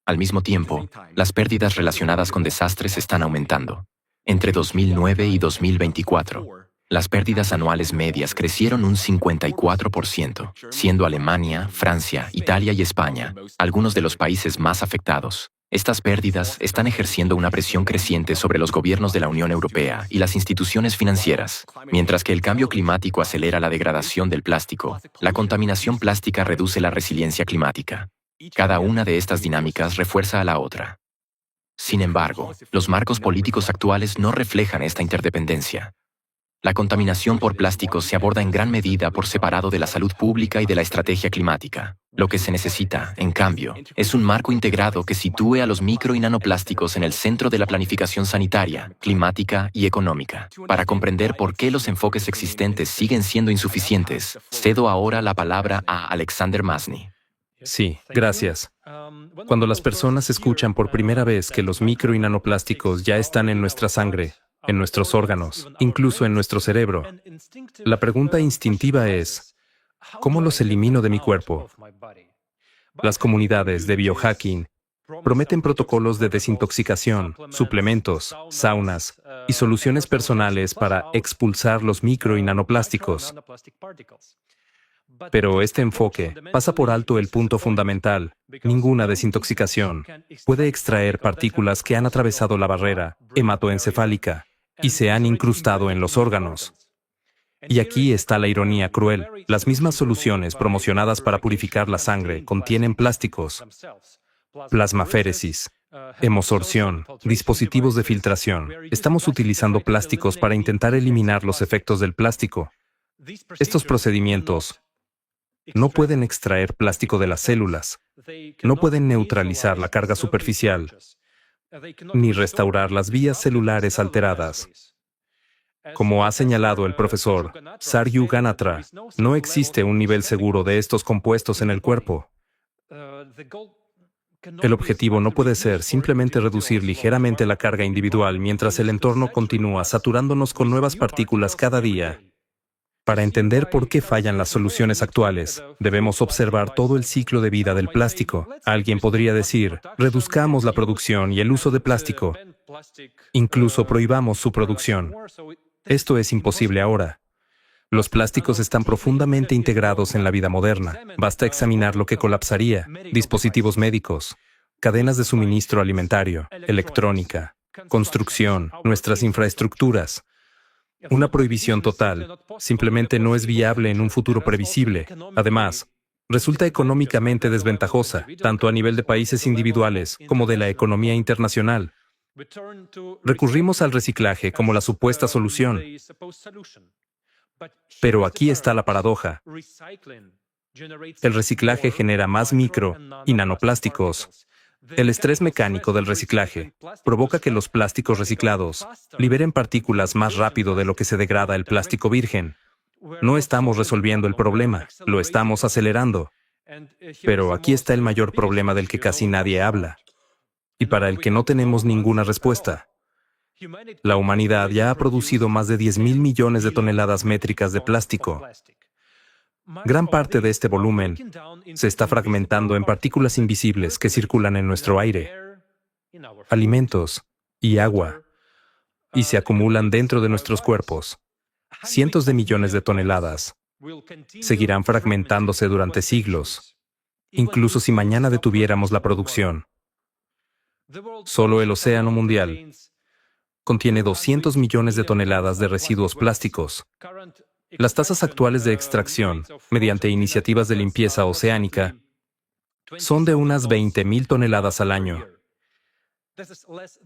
Al mismo tiempo, las pérdidas relacionadas con desastres están aumentando. Entre 2009 y 2024, las pérdidas anuales medias crecieron un 54%, siendo Alemania, Francia, Italia y España algunos de los países más afectados. Estas pérdidas están ejerciendo una presión creciente sobre los gobiernos de la Unión Europea y las instituciones financieras. Mientras que el cambio climático acelera la degradación del plástico, la contaminación plástica reduce la resiliencia climática. Cada una de estas dinámicas refuerza a la otra. Sin embargo, los marcos políticos actuales no reflejan esta interdependencia. La contaminación por plásticos se aborda en gran medida por separado de la salud pública y de la estrategia climática. Lo que se necesita, en cambio, es un marco integrado que sitúe a los micro y nanoplásticos en el centro de la planificación sanitaria, climática y económica. Para comprender por qué los enfoques existentes siguen siendo insuficientes, cedo ahora la palabra a Alexander Masny. Sí, gracias. Cuando las personas escuchan por primera vez que los micro y nanoplásticos ya están en nuestra sangre, en nuestros órganos, incluso en nuestro cerebro, la pregunta instintiva es, ¿cómo los elimino de mi cuerpo? Las comunidades de biohacking prometen protocolos de desintoxicación, suplementos, saunas y soluciones personales para expulsar los micro y nanoplásticos. Pero este enfoque pasa por alto el punto fundamental. Ninguna desintoxicación puede extraer partículas que han atravesado la barrera hematoencefálica y se han incrustado en los órganos. Y aquí está la ironía cruel. Las mismas soluciones promocionadas para purificar la sangre contienen plásticos, plasmaféresis, hemosorción, dispositivos de filtración. Estamos utilizando plásticos para intentar eliminar los efectos del plástico. Estos procedimientos no pueden extraer plástico de las células, no pueden neutralizar la carga superficial, ni restaurar las vías celulares alteradas. Como ha señalado el profesor Saryu Ganatra, no existe un nivel seguro de estos compuestos en el cuerpo. El objetivo no puede ser simplemente reducir ligeramente la carga individual mientras el entorno continúa saturándonos con nuevas partículas cada día. Para entender por qué fallan las soluciones actuales, debemos observar todo el ciclo de vida del plástico. Alguien podría decir, reduzcamos la producción y el uso de plástico. Incluso prohibamos su producción. Esto es imposible ahora. Los plásticos están profundamente integrados en la vida moderna. Basta examinar lo que colapsaría: dispositivos médicos, cadenas de suministro alimentario, electrónica, construcción, nuestras infraestructuras. Una prohibición total simplemente no es viable en un futuro previsible. Además, resulta económicamente desventajosa, tanto a nivel de países individuales como de la economía internacional. Recurrimos al reciclaje como la supuesta solución. Pero aquí está la paradoja. El reciclaje genera más micro y nanoplásticos. El estrés mecánico del reciclaje provoca que los plásticos reciclados liberen partículas más rápido de lo que se degrada el plástico virgen. No estamos resolviendo el problema, lo estamos acelerando. Pero aquí está el mayor problema del que casi nadie habla, y para el que no tenemos ninguna respuesta. La humanidad ya ha producido más de 10.000 millones de toneladas métricas de plástico. Gran parte de este volumen se está fragmentando en partículas invisibles que circulan en nuestro aire, alimentos y agua, y se acumulan dentro de nuestros cuerpos. Cientos de millones de toneladas seguirán fragmentándose durante siglos, incluso si mañana detuviéramos la producción. Solo el océano mundial contiene 200 millones de toneladas de residuos plásticos. Las tasas actuales de extracción, mediante iniciativas de limpieza oceánica, son de unas 20.000 toneladas al año.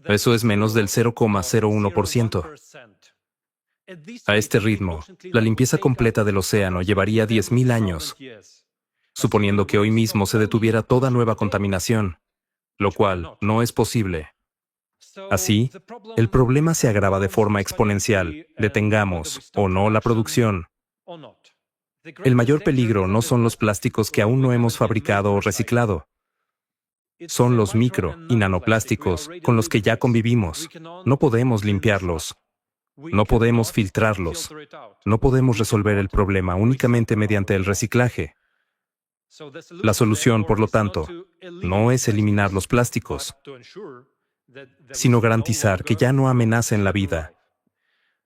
Eso es menos del 0,01%. A este ritmo, la limpieza completa del océano llevaría 10.000 años, suponiendo que hoy mismo se detuviera toda nueva contaminación, lo cual no es posible. Así, el problema se agrava de forma exponencial, detengamos o no la producción. El mayor peligro no son los plásticos que aún no hemos fabricado o reciclado. Son los micro y nanoplásticos con los que ya convivimos. No podemos limpiarlos. No podemos filtrarlos. No podemos resolver el problema únicamente mediante el reciclaje. La solución, por lo tanto, no es eliminar los plásticos, sino garantizar que ya no amenacen la vida.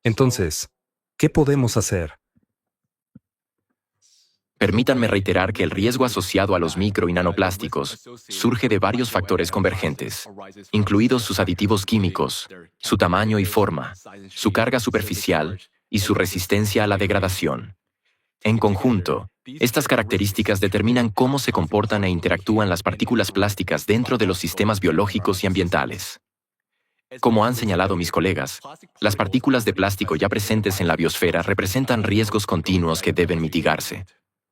Entonces, ¿qué podemos hacer? Permítanme reiterar que el riesgo asociado a los micro y nanoplásticos surge de varios factores convergentes, incluidos sus aditivos químicos, su tamaño y forma, su carga superficial y su resistencia a la degradación. En conjunto, estas características determinan cómo se comportan e interactúan las partículas plásticas dentro de los sistemas biológicos y ambientales. Como han señalado mis colegas, las partículas de plástico ya presentes en la biosfera representan riesgos continuos que deben mitigarse.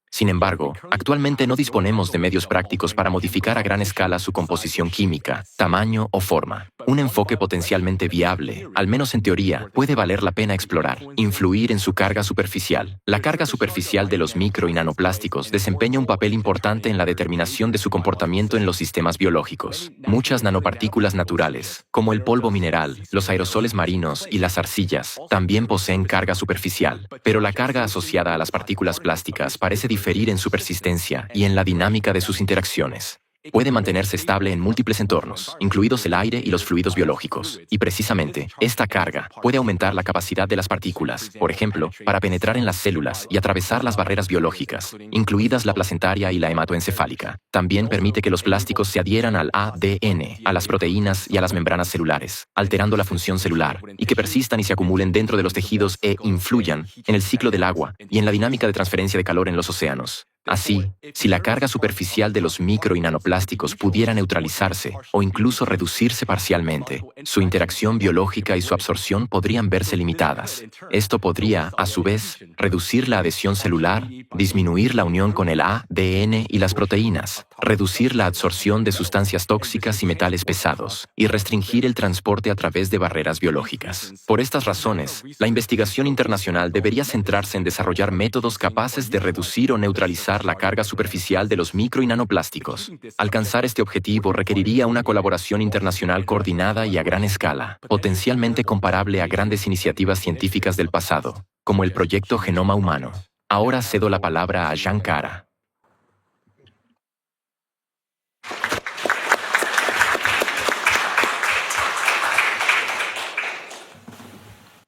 Sin embargo, actualmente no disponemos de medios prácticos para modificar a gran escala su composición química, tamaño o forma. Un enfoque potencialmente viable, al menos en teoría, puede valer la pena explorar. Influir en su carga superficial. La carga superficial de los micro y nanoplásticos desempeña un papel importante en la determinación de su comportamiento en los sistemas biológicos. Muchas nanopartículas naturales, como el polvo mineral, los aerosoles marinos y las arcillas, también poseen carga superficial. Pero la carga asociada a las partículas plásticas parece diferir en su persistencia y en la dinámica de sus interacciones. Puede mantenerse estable en múltiples entornos, incluidos el aire y los fluidos biológicos. Y precisamente, esta carga puede aumentar la capacidad de las partículas, por ejemplo, para penetrar en las células y atravesar las barreras biológicas, incluidas la placentaria y la hematoencefálica. También permite que los plásticos se adhieran al ADN, a las proteínas y a las membranas celulares, alterando la función celular, y que persistan y se acumulen dentro de los tejidos e influyan en el ciclo del agua y en la dinámica de transferencia de calor en los océanos. Así, si la carga superficial de los micro y nanoplásticos pudiera neutralizarse o incluso reducirse parcialmente, su interacción biológica y su absorción podrían verse limitadas. Esto podría, a su vez, reducir la adhesión celular, disminuir la unión con el ADN y las proteínas, reducir la absorción de sustancias tóxicas y metales pesados, y restringir el transporte a través de barreras biológicas. Por estas razones, la investigación internacional debería centrarse en desarrollar métodos capaces de reducir o neutralizar la carga superficial de los micro y nanoplásticos. Alcanzar este objetivo requeriría una colaboración internacional coordinada y a gran escala, potencialmente comparable a grandes iniciativas científicas del pasado, como el proyecto Genoma Humano. Ahora cedo la palabra a Jean Cara.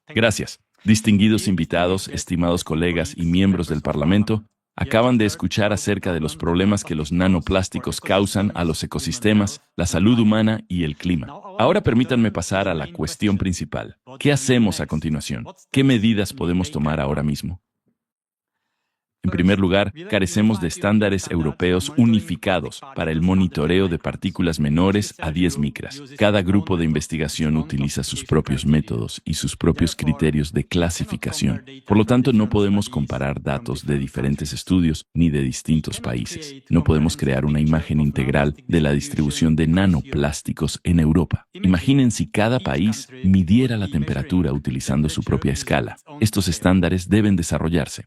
Gracias. Distinguidos invitados, estimados colegas y miembros del Parlamento, acaban de escuchar acerca de los problemas que los nanoplásticos causan a los ecosistemas, la salud humana y el clima. Ahora permítanme pasar a la cuestión principal. ¿Qué hacemos a continuación? ¿Qué medidas podemos tomar ahora mismo? En primer lugar, carecemos de estándares europeos unificados para el monitoreo de partículas menores a 10 micras. Cada grupo de investigación utiliza sus propios métodos y sus propios criterios de clasificación. Por lo tanto, no podemos comparar datos de diferentes estudios ni de distintos países. No podemos crear una imagen integral de la distribución de nanoplásticos en Europa. Imaginen si cada país midiera la temperatura utilizando su propia escala. Estos estándares deben desarrollarse.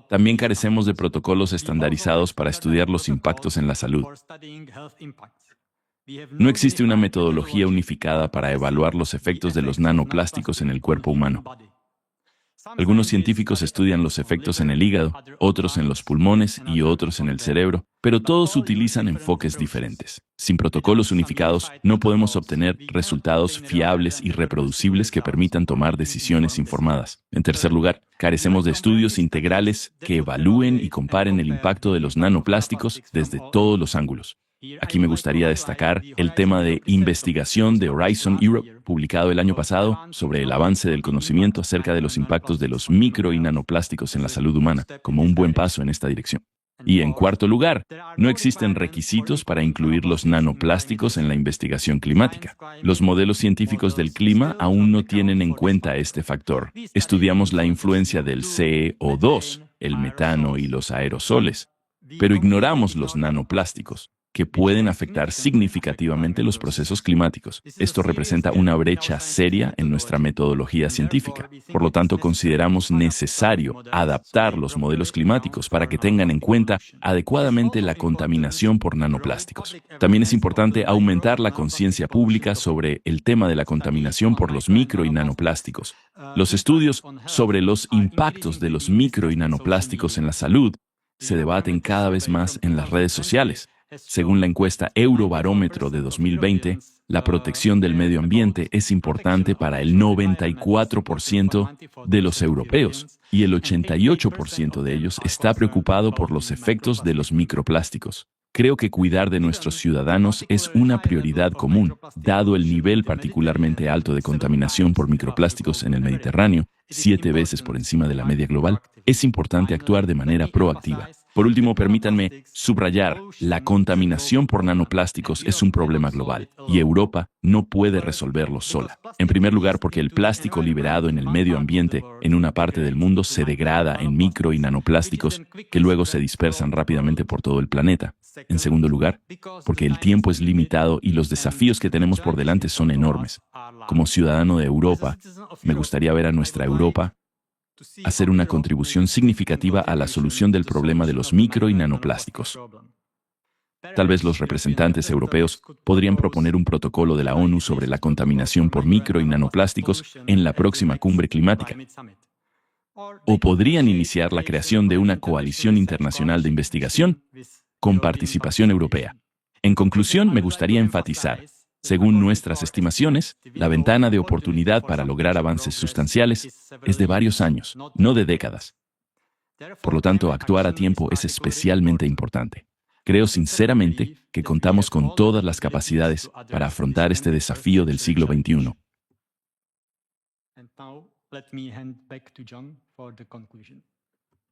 También carecemos de protocolos estandarizados para estudiar los impactos en la salud. No existe una metodología unificada para evaluar los efectos de los nanoplásticos en el cuerpo humano. Algunos científicos estudian los efectos en el hígado, otros en los pulmones y otros en el cerebro, pero todos utilizan enfoques diferentes. Sin protocolos unificados, no podemos obtener resultados fiables y reproducibles que permitan tomar decisiones informadas. En tercer lugar, carecemos de estudios integrales que evalúen y comparen el impacto de los nanoplásticos desde todos los ángulos. Aquí me gustaría destacar el tema de investigación de Horizon Europe, publicado el año pasado, sobre el avance del conocimiento acerca de los impactos de los micro y nanoplásticos en la salud humana, como un buen paso en esta dirección. Y en cuarto lugar, no existen requisitos para incluir los nanoplásticos en la investigación climática. Los modelos científicos del clima aún no tienen en cuenta este factor. Estudiamos la influencia del CO2, el metano y los aerosoles, pero ignoramos los nanoplásticos, que pueden afectar significativamente los procesos climáticos. Esto representa una brecha seria en nuestra metodología científica. Por lo tanto, consideramos necesario adaptar los modelos climáticos para que tengan en cuenta adecuadamente la contaminación por nanoplásticos. También es importante aumentar la conciencia pública sobre el tema de la contaminación por los micro y nanoplásticos. Los estudios sobre los impactos de los micro y nanoplásticos en la salud se debaten cada vez más en las redes sociales. Según la encuesta Eurobarómetro de 2020, la protección del medio ambiente es importante para el 94% de los europeos y el 88% de ellos está preocupado por los efectos de los microplásticos. Creo que cuidar de nuestros ciudadanos es una prioridad común, dado el nivel particularmente alto de contaminación por microplásticos en el Mediterráneo, 7 veces por encima de la media global. Es importante actuar de manera proactiva. Por último, permítanme subrayar, la contaminación por nanoplásticos es un problema global y Europa no puede resolverlo sola. En primer lugar, porque el plástico liberado en el medio ambiente en una parte del mundo se degrada en micro y nanoplásticos que luego se dispersan rápidamente por todo el planeta. En segundo lugar, porque el tiempo es limitado y los desafíos que tenemos por delante son enormes. Como ciudadano de Europa, me gustaría ver a nuestra Europa hacer una contribución significativa a la solución del problema de los micro y nanoplásticos. Tal vez los representantes europeos podrían proponer un protocolo de la ONU sobre la contaminación por micro y nanoplásticos en la próxima cumbre climática. O podrían iniciar la creación de una coalición internacional de investigación con participación europea. En conclusión, me gustaría enfatizar, según nuestras estimaciones, la ventana de oportunidad para lograr avances sustanciales es de varios años, no de décadas. Por lo tanto, actuar a tiempo es especialmente importante. Creo sinceramente que contamos con todas las capacidades para afrontar este desafío del siglo XXI.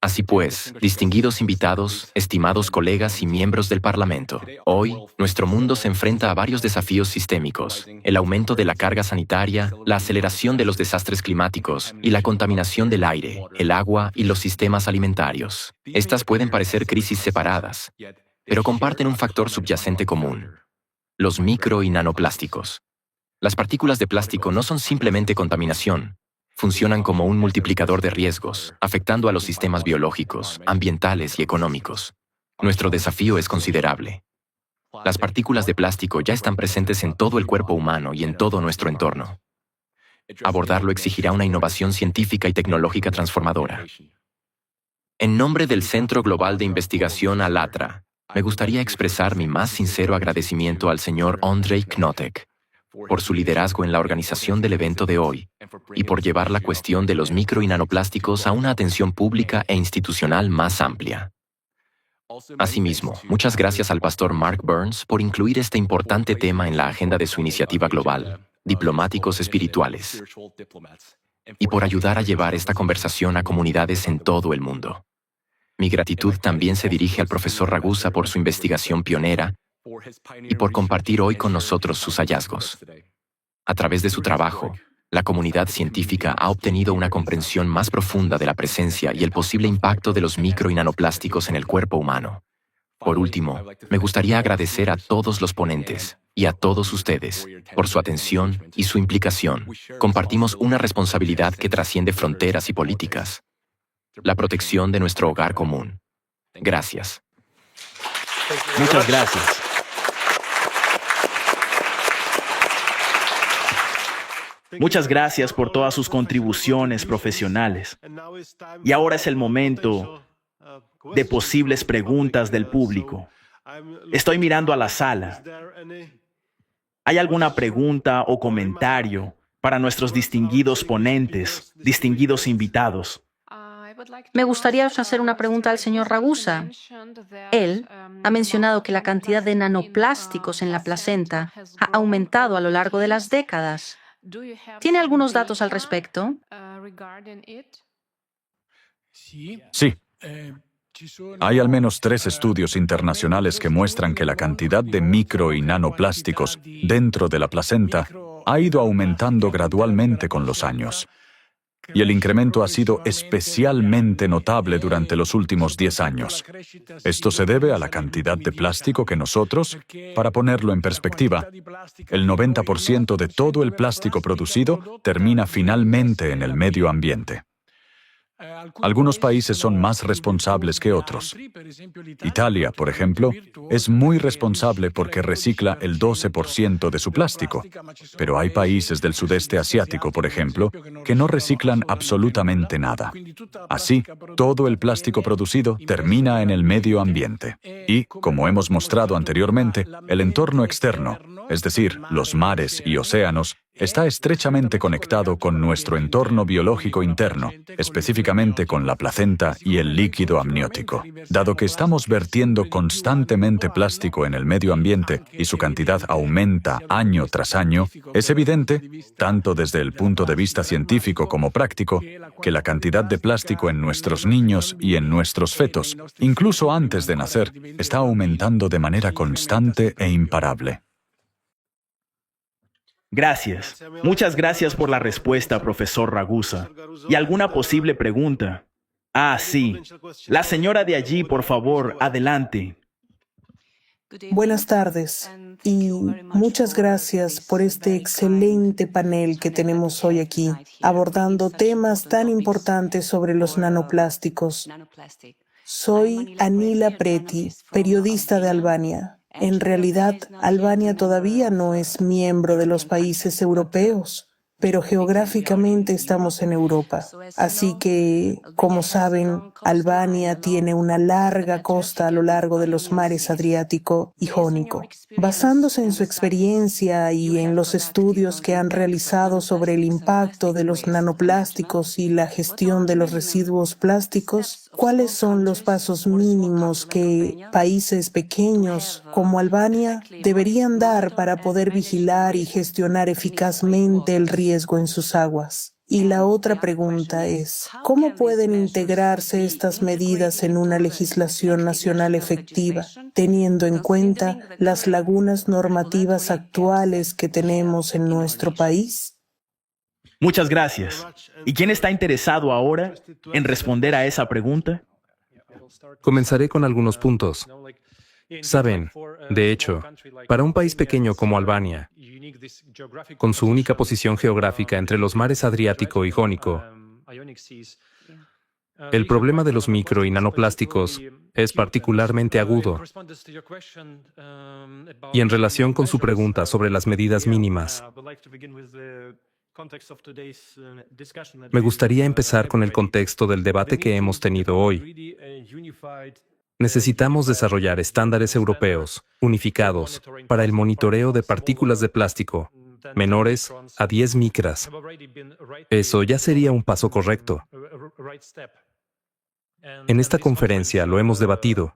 Así pues, distinguidos invitados, estimados colegas y miembros del Parlamento, hoy, nuestro mundo se enfrenta a varios desafíos sistémicos: el aumento de la carga sanitaria, la aceleración de los desastres climáticos y la contaminación del aire, el agua y los sistemas alimentarios. Estas pueden parecer crisis separadas, pero comparten un factor subyacente común: los micro y nanoplásticos. Las partículas de plástico no son simplemente contaminación. Funcionan como un multiplicador de riesgos, afectando a los sistemas biológicos, ambientales y económicos. Nuestro desafío es considerable. Las partículas de plástico ya están presentes en todo el cuerpo humano y en todo nuestro entorno. Abordarlo exigirá una innovación científica y tecnológica transformadora. En nombre del Centro Global de Investigación ALLATRA, me gustaría expresar mi más sincero agradecimiento al señor Ondřej Knotek por su liderazgo en la organización del evento de hoy y por llevar la cuestión de los micro y nanoplásticos a una atención pública e institucional más amplia. Asimismo, muchas gracias al pastor Mark Burns por incluir este importante tema en la agenda de su iniciativa global, Diplomáticos Espirituales, y por ayudar a llevar esta conversación a comunidades en todo el mundo. Mi gratitud también se dirige al profesor Ragusa por su investigación pionera y por compartir hoy con nosotros sus hallazgos. A través de su trabajo, la comunidad científica ha obtenido una comprensión más profunda de la presencia y el posible impacto de los micro y nanoplásticos en el cuerpo humano. Por último, me gustaría agradecer a todos los ponentes y a todos ustedes por su atención y su implicación. Compartimos una responsabilidad que trasciende fronteras y políticas: la protección de nuestro hogar común. Gracias. Muchas gracias. Muchas gracias por todas sus contribuciones profesionales. Y ahora es el momento de posibles preguntas del público. Estoy mirando a la sala. ¿Hay alguna pregunta o comentario para nuestros distinguidos ponentes, distinguidos invitados? Me gustaría hacer una pregunta al señor Ragusa. Él ha mencionado que la cantidad de nanoplásticos en la placenta ha aumentado a lo largo de las décadas. ¿Tiene algunos datos al respecto? Sí. Hay al menos 3 estudios internacionales que muestran que la cantidad de micro y nanoplásticos dentro de la placenta ha ido aumentando gradualmente con los años. Y el incremento ha sido especialmente notable durante los últimos 10 años. Esto se debe a la cantidad de plástico que nosotros, para ponerlo en perspectiva, el 90% de todo el plástico producido termina finalmente en el medio ambiente. Algunos países son más responsables que otros. Italia, por ejemplo, es muy responsable porque recicla el 12% de su plástico. Pero hay países del sudeste asiático, por ejemplo, que no reciclan absolutamente nada. Así, todo el plástico producido termina en el medio ambiente. Y, como hemos mostrado anteriormente, el entorno externo, es decir, los mares y océanos, está estrechamente conectado con nuestro entorno biológico interno, específicamente con la placenta y el líquido amniótico. Dado que estamos vertiendo constantemente plástico en el medio ambiente y su cantidad aumenta año tras año, es evidente, tanto desde el punto de vista científico como práctico, que la cantidad de plástico en nuestros niños y en nuestros fetos, incluso antes de nacer, está aumentando de manera constante e imparable. Gracias. Muchas gracias por la respuesta, profesor Ragusa. ¿Y alguna posible pregunta? Ah, sí. La señora de allí, por favor, adelante. Buenas tardes y muchas gracias por este excelente panel que tenemos hoy aquí, abordando temas tan importantes sobre los nanoplásticos. Soy Anila Preti, periodista de Albania. En realidad, Albania todavía no es miembro de los países europeos, pero geográficamente estamos en Europa. Así que, como saben, Albania tiene una larga costa a lo largo de los mares Adriático y Jónico. Basándose en su experiencia y en los estudios que han realizado sobre el impacto de los nanoplásticos y la gestión de los residuos plásticos, ¿cuáles son los pasos mínimos que países pequeños como Albania deberían dar para poder vigilar y gestionar eficazmente el riesgo en sus aguas? Y la otra pregunta es, ¿cómo pueden integrarse estas medidas en una legislación nacional efectiva, teniendo en cuenta las lagunas normativas actuales que tenemos en nuestro país? Muchas gracias. ¿Y quién está interesado ahora en responder a esa pregunta? Comenzaré con algunos puntos. Saben, de hecho, para un país pequeño como Albania, con su única posición geográfica entre los mares Adriático y Jónico, el problema de los micro y nanoplásticos es particularmente agudo. Y en relación con su pregunta sobre las medidas mínimas, me gustaría empezar con el contexto del debate que hemos tenido hoy. Necesitamos desarrollar estándares europeos, unificados, para el monitoreo de partículas de plástico, menores a 10 micras. Eso ya sería un paso correcto. En esta conferencia lo hemos debatido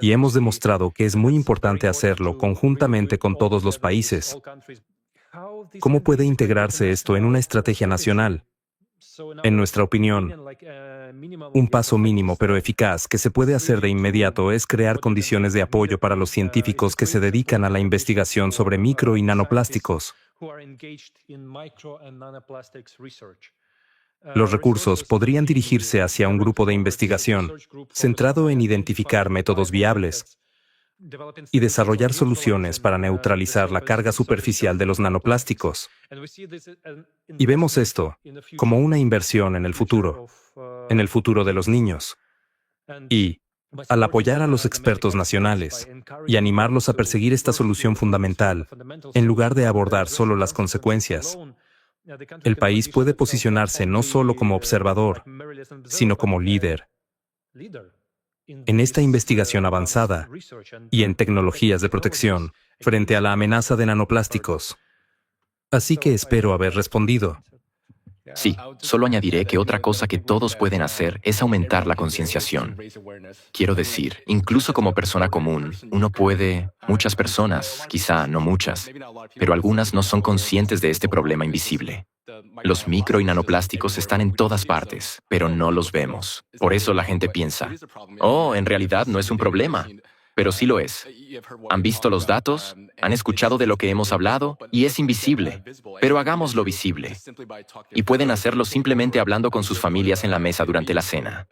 y hemos demostrado que es muy importante hacerlo conjuntamente con todos los países. ¿Cómo puede integrarse esto en una estrategia nacional? En nuestra opinión, un paso mínimo pero eficaz que se puede hacer de inmediato es crear condiciones de apoyo para los científicos que se dedican a la investigación sobre micro y nanoplásticos. Los recursos podrían dirigirse hacia un grupo de investigación centrado en identificar métodos viables y desarrollar soluciones para neutralizar la carga superficial de los nanoplásticos. Y vemos esto como una inversión en el futuro de los niños. Y, al apoyar a los expertos nacionales y animarlos a perseguir esta solución fundamental, en lugar de abordar solo las consecuencias, el país puede posicionarse no solo como observador, sino como líder en esta investigación avanzada y en tecnologías de protección frente a la amenaza de nanoplásticos. Así que espero haber respondido. Sí, solo añadiré que otra cosa que todos pueden hacer es aumentar la concienciación. Quiero decir, incluso como persona común, muchas personas, quizá no muchas, pero algunas no son conscientes de este problema invisible. Los micro y nanoplásticos están en todas partes, pero no los vemos. Por eso la gente piensa, en realidad no es un problema. Pero sí lo es. ¿Han visto los datos? ¿Han escuchado de lo que hemos hablado? Y es invisible. Pero hagámoslo visible. Y pueden hacerlo simplemente hablando con sus familias en la mesa durante la cena.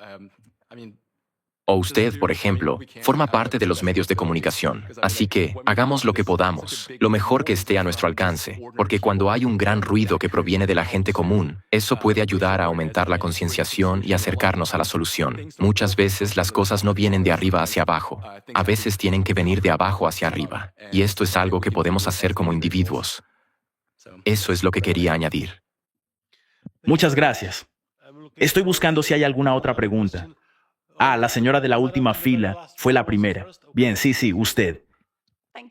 O usted, por ejemplo, forma parte de los medios de comunicación. Así que hagamos lo que podamos, lo mejor que esté a nuestro alcance, porque cuando hay un gran ruido que proviene de la gente común, eso puede ayudar a aumentar la concienciación y acercarnos a la solución. Muchas veces las cosas no vienen de arriba hacia abajo. A veces tienen que venir de abajo hacia arriba. Y esto es algo que podemos hacer como individuos. Eso es lo que quería añadir. Muchas gracias. Estoy buscando si hay alguna otra pregunta. La señora de la última fila fue la primera. Bien, sí, usted.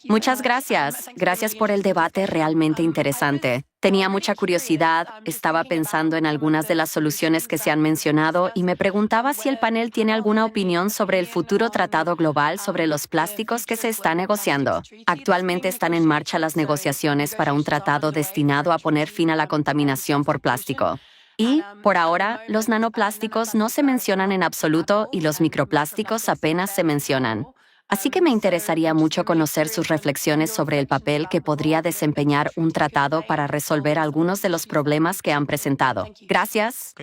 Muchas gracias. Gracias por el debate realmente interesante. Tenía mucha curiosidad, estaba pensando en algunas de las soluciones que se han mencionado y me preguntaba si el panel tiene alguna opinión sobre el futuro tratado global sobre los plásticos que se está negociando. Actualmente están en marcha las negociaciones para un tratado destinado a poner fin a la contaminación por plástico. Y, por ahora, los nanoplásticos no se mencionan en absoluto y los microplásticos apenas se mencionan. Así que me interesaría mucho conocer sus reflexiones sobre el papel que podría desempeñar un tratado para resolver algunos de los problemas que han presentado. Gracias.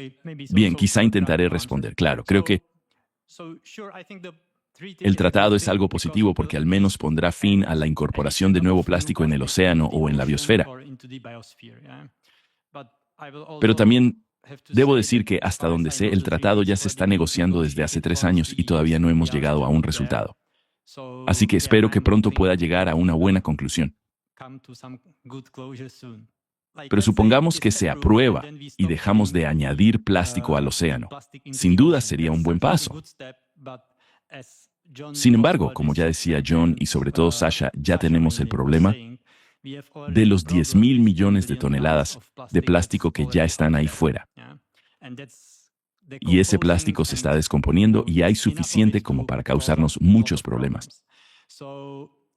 Bien, quizá intentaré responder. Claro, creo que el tratado es algo positivo porque al menos pondrá fin a la incorporación de nuevo plástico en el océano o en la biosfera. Pero también debo decir que, hasta donde sé, el tratado ya se está negociando desde hace 3 años y todavía no hemos llegado a un resultado. Así que espero que pronto pueda llegar a una buena conclusión. Pero supongamos que se aprueba y dejamos de añadir plástico al océano. Sin duda sería un buen paso. Sin embargo, como ya decía John y sobre todo Sasha, ya tenemos el problema de los 10.000 millones de toneladas de plástico que ya están ahí fuera. Y ese plástico se está descomponiendo y hay suficiente como para causarnos muchos problemas.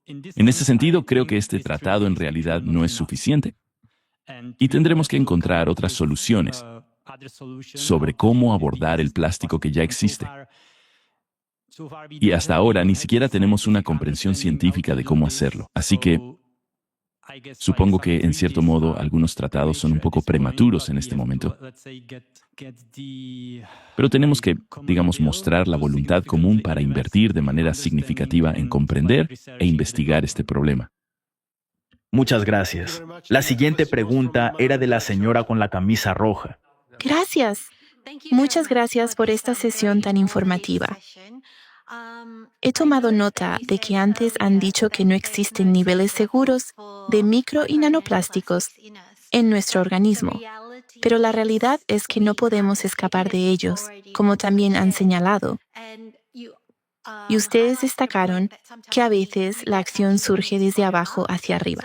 En ese sentido, creo que este tratado en realidad no es suficiente y tendremos que encontrar otras soluciones sobre cómo abordar el plástico que ya existe. Y hasta ahora ni siquiera tenemos una comprensión científica de cómo hacerlo. Así que supongo que, en cierto modo, algunos tratados son un poco prematuros en este momento. Pero tenemos que, mostrar la voluntad común para invertir de manera significativa en comprender e investigar este problema. Muchas gracias. La siguiente pregunta era de la señora con la camisa roja. Gracias. Muchas gracias por esta sesión tan informativa. He tomado nota de que antes han dicho que no existen niveles seguros de micro y nanoplásticos en nuestro organismo, pero la realidad es que no podemos escapar de ellos, como también han señalado. Y ustedes destacaron que a veces la acción surge desde abajo hacia arriba.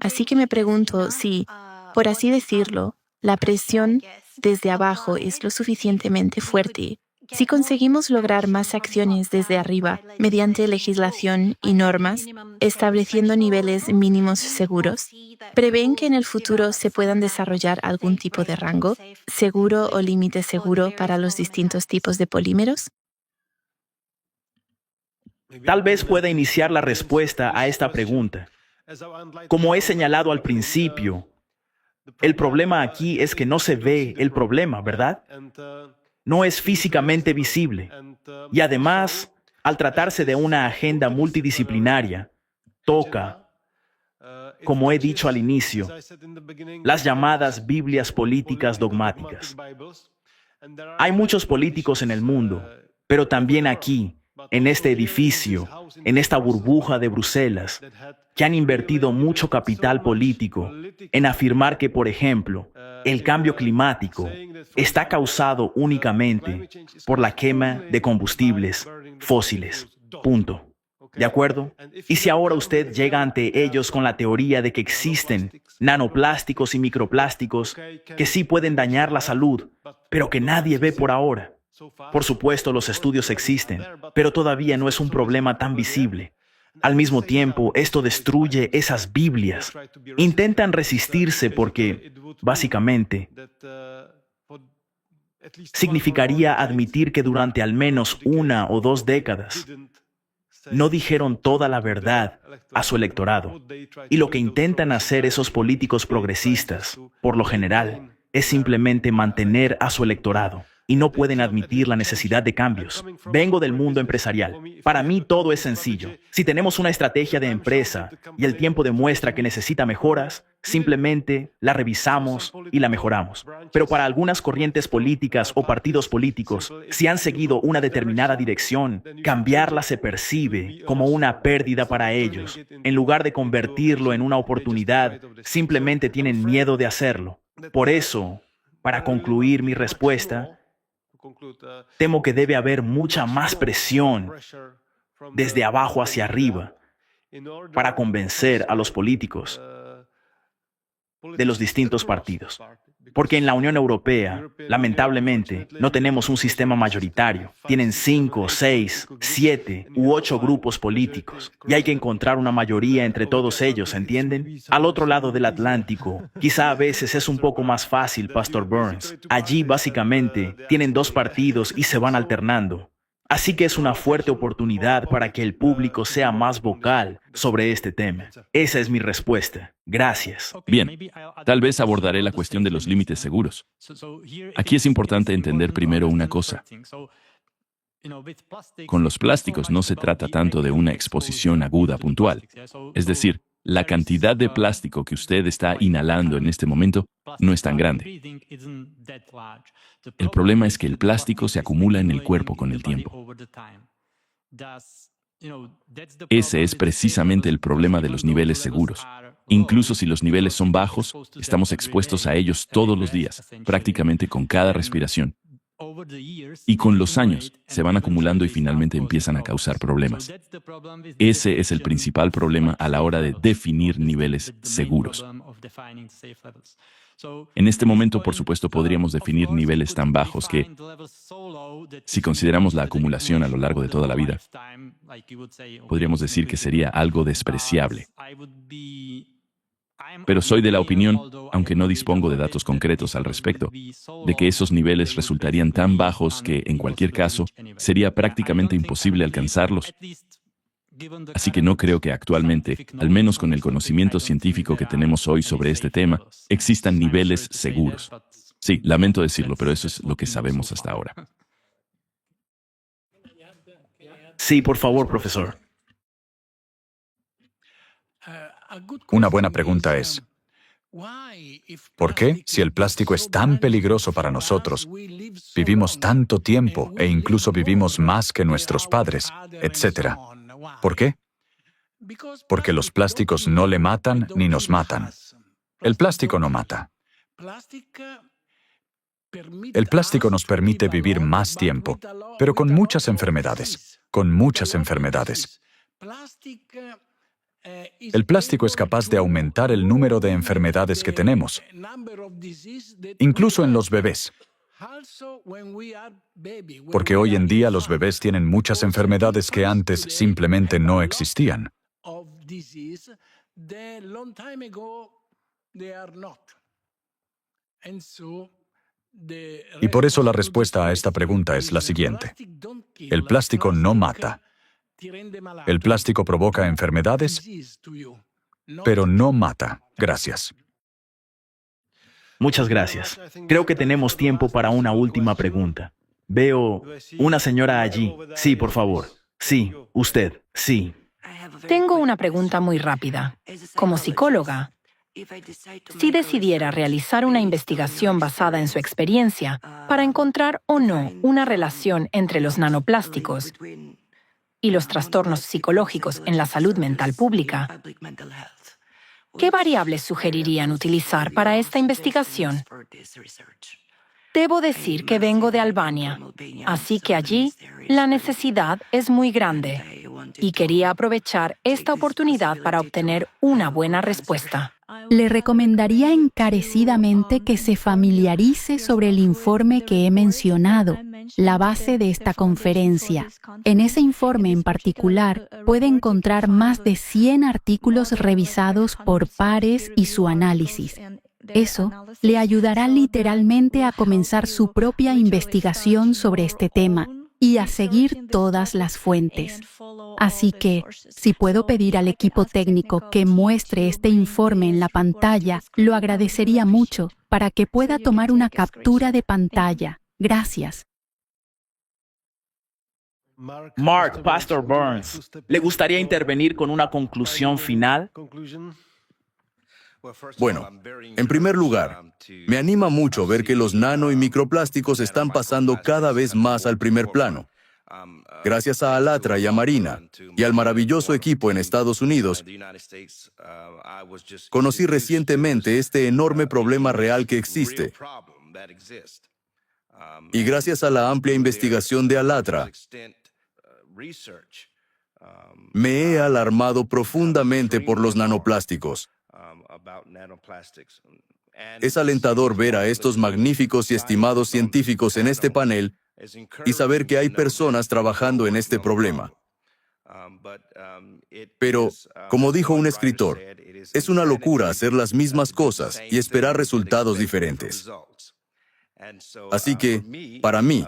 Así que me pregunto si, por así decirlo, la presión desde abajo es lo suficientemente fuerte Si conseguimos lograr más acciones desde arriba mediante legislación y normas, estableciendo niveles mínimos seguros, ¿prevén que en el futuro se puedan desarrollar algún tipo de rango seguro o límite seguro para los distintos tipos de polímeros? Tal vez pueda iniciar la respuesta a esta pregunta. Como he señalado al principio, el problema aquí es que no se ve el problema, ¿verdad? No es físicamente visible. Y además, al tratarse de una agenda multidisciplinaria, toca, como he dicho al inicio, las llamadas Biblias políticas dogmáticas. Hay muchos políticos en el mundo, pero también aquí, en este edificio, en esta burbuja de Bruselas, que han invertido mucho capital político en afirmar que, por ejemplo, el cambio climático está causado únicamente por la quema de combustibles fósiles. Punto. ¿De acuerdo? Y si ahora usted llega ante ellos con la teoría de que existen nanoplásticos y microplásticos que sí pueden dañar la salud, pero que nadie ve por ahora. Por supuesto, los estudios existen, pero todavía no es un problema tan visible. Al mismo tiempo, esto destruye esas Biblias. Intentan resistirse porque, básicamente, significaría admitir que durante al menos 1 o 2 décadas no dijeron toda la verdad a su electorado. Y lo que intentan hacer esos políticos progresistas, por lo general, es simplemente mantener a su electorado. Y no pueden admitir la necesidad de cambios. Vengo del mundo empresarial. Para mí todo es sencillo. Si tenemos una estrategia de empresa y el tiempo demuestra que necesita mejoras, simplemente la revisamos y la mejoramos. Pero para algunas corrientes políticas o partidos políticos, si han seguido una determinada dirección, cambiarla se percibe como una pérdida para ellos. En lugar de convertirlo en una oportunidad, simplemente tienen miedo de hacerlo. Por eso, para concluir mi respuesta, temo que debe haber mucha más presión desde abajo hacia arriba para convencer a los políticos de los distintos partidos. Porque en la Unión Europea, lamentablemente, no tenemos un sistema mayoritario. Tienen 5, 6, 7 u 8 grupos políticos. Y hay que encontrar una mayoría entre todos ellos, ¿entienden? Al otro lado del Atlántico, quizá a veces es un poco más fácil, Pastor Burns. Allí, básicamente, tienen 2 partidos y se van alternando. Así que es una fuerte oportunidad para que el público sea más vocal sobre este tema. Esa es mi respuesta. Gracias. Bien, tal vez abordaré la cuestión de los límites seguros. Aquí es importante entender primero una cosa. Con los plásticos no se trata tanto de una exposición aguda puntual. Es decir, la cantidad de plástico que usted está inhalando en este momento no es tan grande. El problema es que el plástico se acumula en el cuerpo con el tiempo. Ese es precisamente el problema de los niveles seguros. Incluso si los niveles son bajos, estamos expuestos a ellos todos los días, prácticamente con cada respiración. Y con los años se van acumulando y finalmente empiezan a causar problemas. Ese es el principal problema a la hora de definir niveles seguros. En este momento, por supuesto, podríamos definir niveles tan bajos que, si consideramos la acumulación a lo largo de toda la vida, podríamos decir que sería algo despreciable. Pero soy de la opinión, aunque no dispongo de datos concretos al respecto, de que esos niveles resultarían tan bajos que, en cualquier caso, sería prácticamente imposible alcanzarlos. Así que no creo que actualmente, al menos con el conocimiento científico que tenemos hoy sobre este tema, existan niveles seguros. Sí, lamento decirlo, pero eso es lo que sabemos hasta ahora. Sí, por favor, profesor. Una buena pregunta es, ¿por qué, si el plástico es tan peligroso para nosotros, vivimos tanto tiempo e incluso vivimos más que nuestros padres, etcétera? ¿Por qué? Porque los plásticos no le matan ni nos matan. El plástico no mata. El plástico nos permite vivir más tiempo, pero con muchas enfermedades. El plástico es capaz de aumentar el número de enfermedades que tenemos, incluso en los bebés. Porque hoy en día los bebés tienen muchas enfermedades que antes simplemente no existían. Y por eso la respuesta a esta pregunta es la siguiente. El plástico no mata. El plástico provoca enfermedades, pero no mata. Gracias. Muchas gracias. Creo que tenemos tiempo para una última pregunta. Veo una señora allí. Sí, por favor. Sí, usted. Sí. Tengo una pregunta muy rápida. Como psicóloga, si decidiera realizar una investigación basada en su experiencia para encontrar o no una relación entre los nanoplásticos y los trastornos psicológicos en la salud mental pública, ¿qué variables sugerirían utilizar para esta investigación? Debo decir que vengo de Albania, así que allí la necesidad es muy grande y quería aprovechar esta oportunidad para obtener una buena respuesta. Le recomendaría encarecidamente que se familiarice sobre el informe que he mencionado, la base de esta conferencia. En ese informe en particular puede encontrar más de 100 artículos revisados por pares y su análisis. Eso le ayudará literalmente a comenzar su propia investigación sobre este tema y a seguir todas las fuentes. Así que, si puedo pedir al equipo técnico que muestre este informe en la pantalla, lo agradecería mucho para que pueda tomar una captura de pantalla. Gracias. Mark, Pastor Burns, ¿le gustaría intervenir con una conclusión final? Bueno, en primer lugar, me anima mucho ver que los nano y microplásticos están pasando cada vez más al primer plano. Gracias a Alatra y a Marina y al maravilloso equipo en Estados Unidos, conocí recientemente este enorme problema real que existe. Y gracias a la amplia investigación de Alatra, me he alarmado profundamente por los nanoplásticos. Es alentador ver a estos magníficos y estimados científicos en este panel y saber que hay personas trabajando en este problema. Pero, como dijo un escritor, es una locura hacer las mismas cosas y esperar resultados diferentes. Así que, para mí,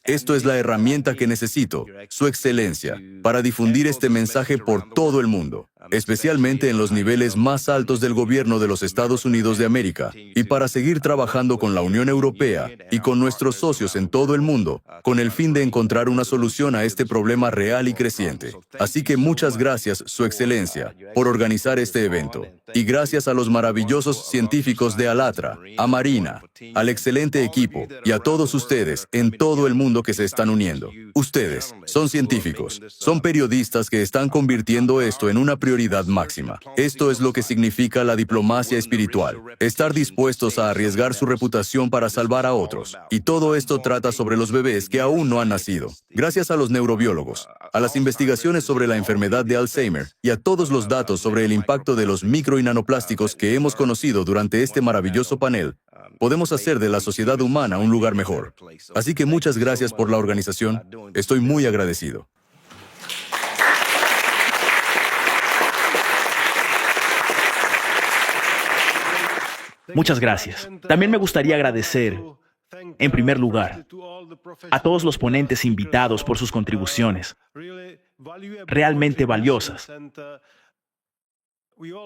esto es la herramienta que necesito, su excelencia, para difundir este mensaje por todo el mundo, especialmente en los niveles más altos del gobierno de los Estados Unidos de América, y para seguir trabajando con la Unión Europea y con nuestros socios en todo el mundo, con el fin de encontrar una solución a este problema real y creciente. Así que muchas gracias, Su Excelencia, por organizar este evento. Y gracias a los maravillosos científicos de Alatra, a Marina, al excelente equipo y a todos ustedes en todo el mundo que se están uniendo. Ustedes son científicos, son periodistas que están convirtiendo esto en una prioridad máxima. Esto es lo que significa la diplomacia espiritual, estar dispuestos a arriesgar su reputación para salvar a otros. Y todo esto trata sobre los bebés que aún no han nacido. Gracias a los neurobiólogos, a las investigaciones sobre la enfermedad de Alzheimer y a todos los datos sobre el impacto de los micro y nanoplásticos que hemos conocido durante este maravilloso panel, podemos hacer de la sociedad humana un lugar mejor. Así que muchas gracias por la organización. Estoy muy agradecido. Muchas gracias. También me gustaría agradecer, en primer lugar, a todos los ponentes invitados por sus contribuciones, realmente valiosas.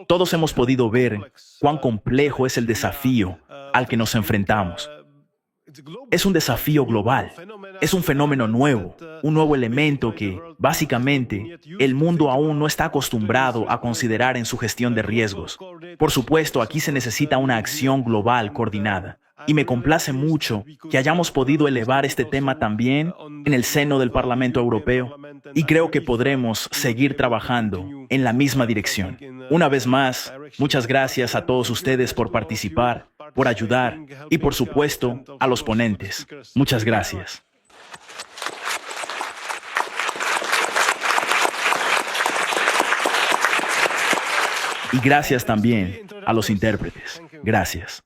Todos hemos podido ver cuán complejo es el desafío al que nos enfrentamos. Es un desafío global, es un fenómeno nuevo, un nuevo elemento que, básicamente, el mundo aún no está acostumbrado a considerar en su gestión de riesgos. Por supuesto, aquí se necesita una acción global coordinada. Y me complace mucho que hayamos podido elevar este tema también en el seno del Parlamento Europeo. Y creo que podremos seguir trabajando en la misma dirección. Una vez más, muchas gracias a todos ustedes por participar, por ayudar y, por supuesto, a los ponentes. Muchas gracias. Y gracias también a los intérpretes. Gracias.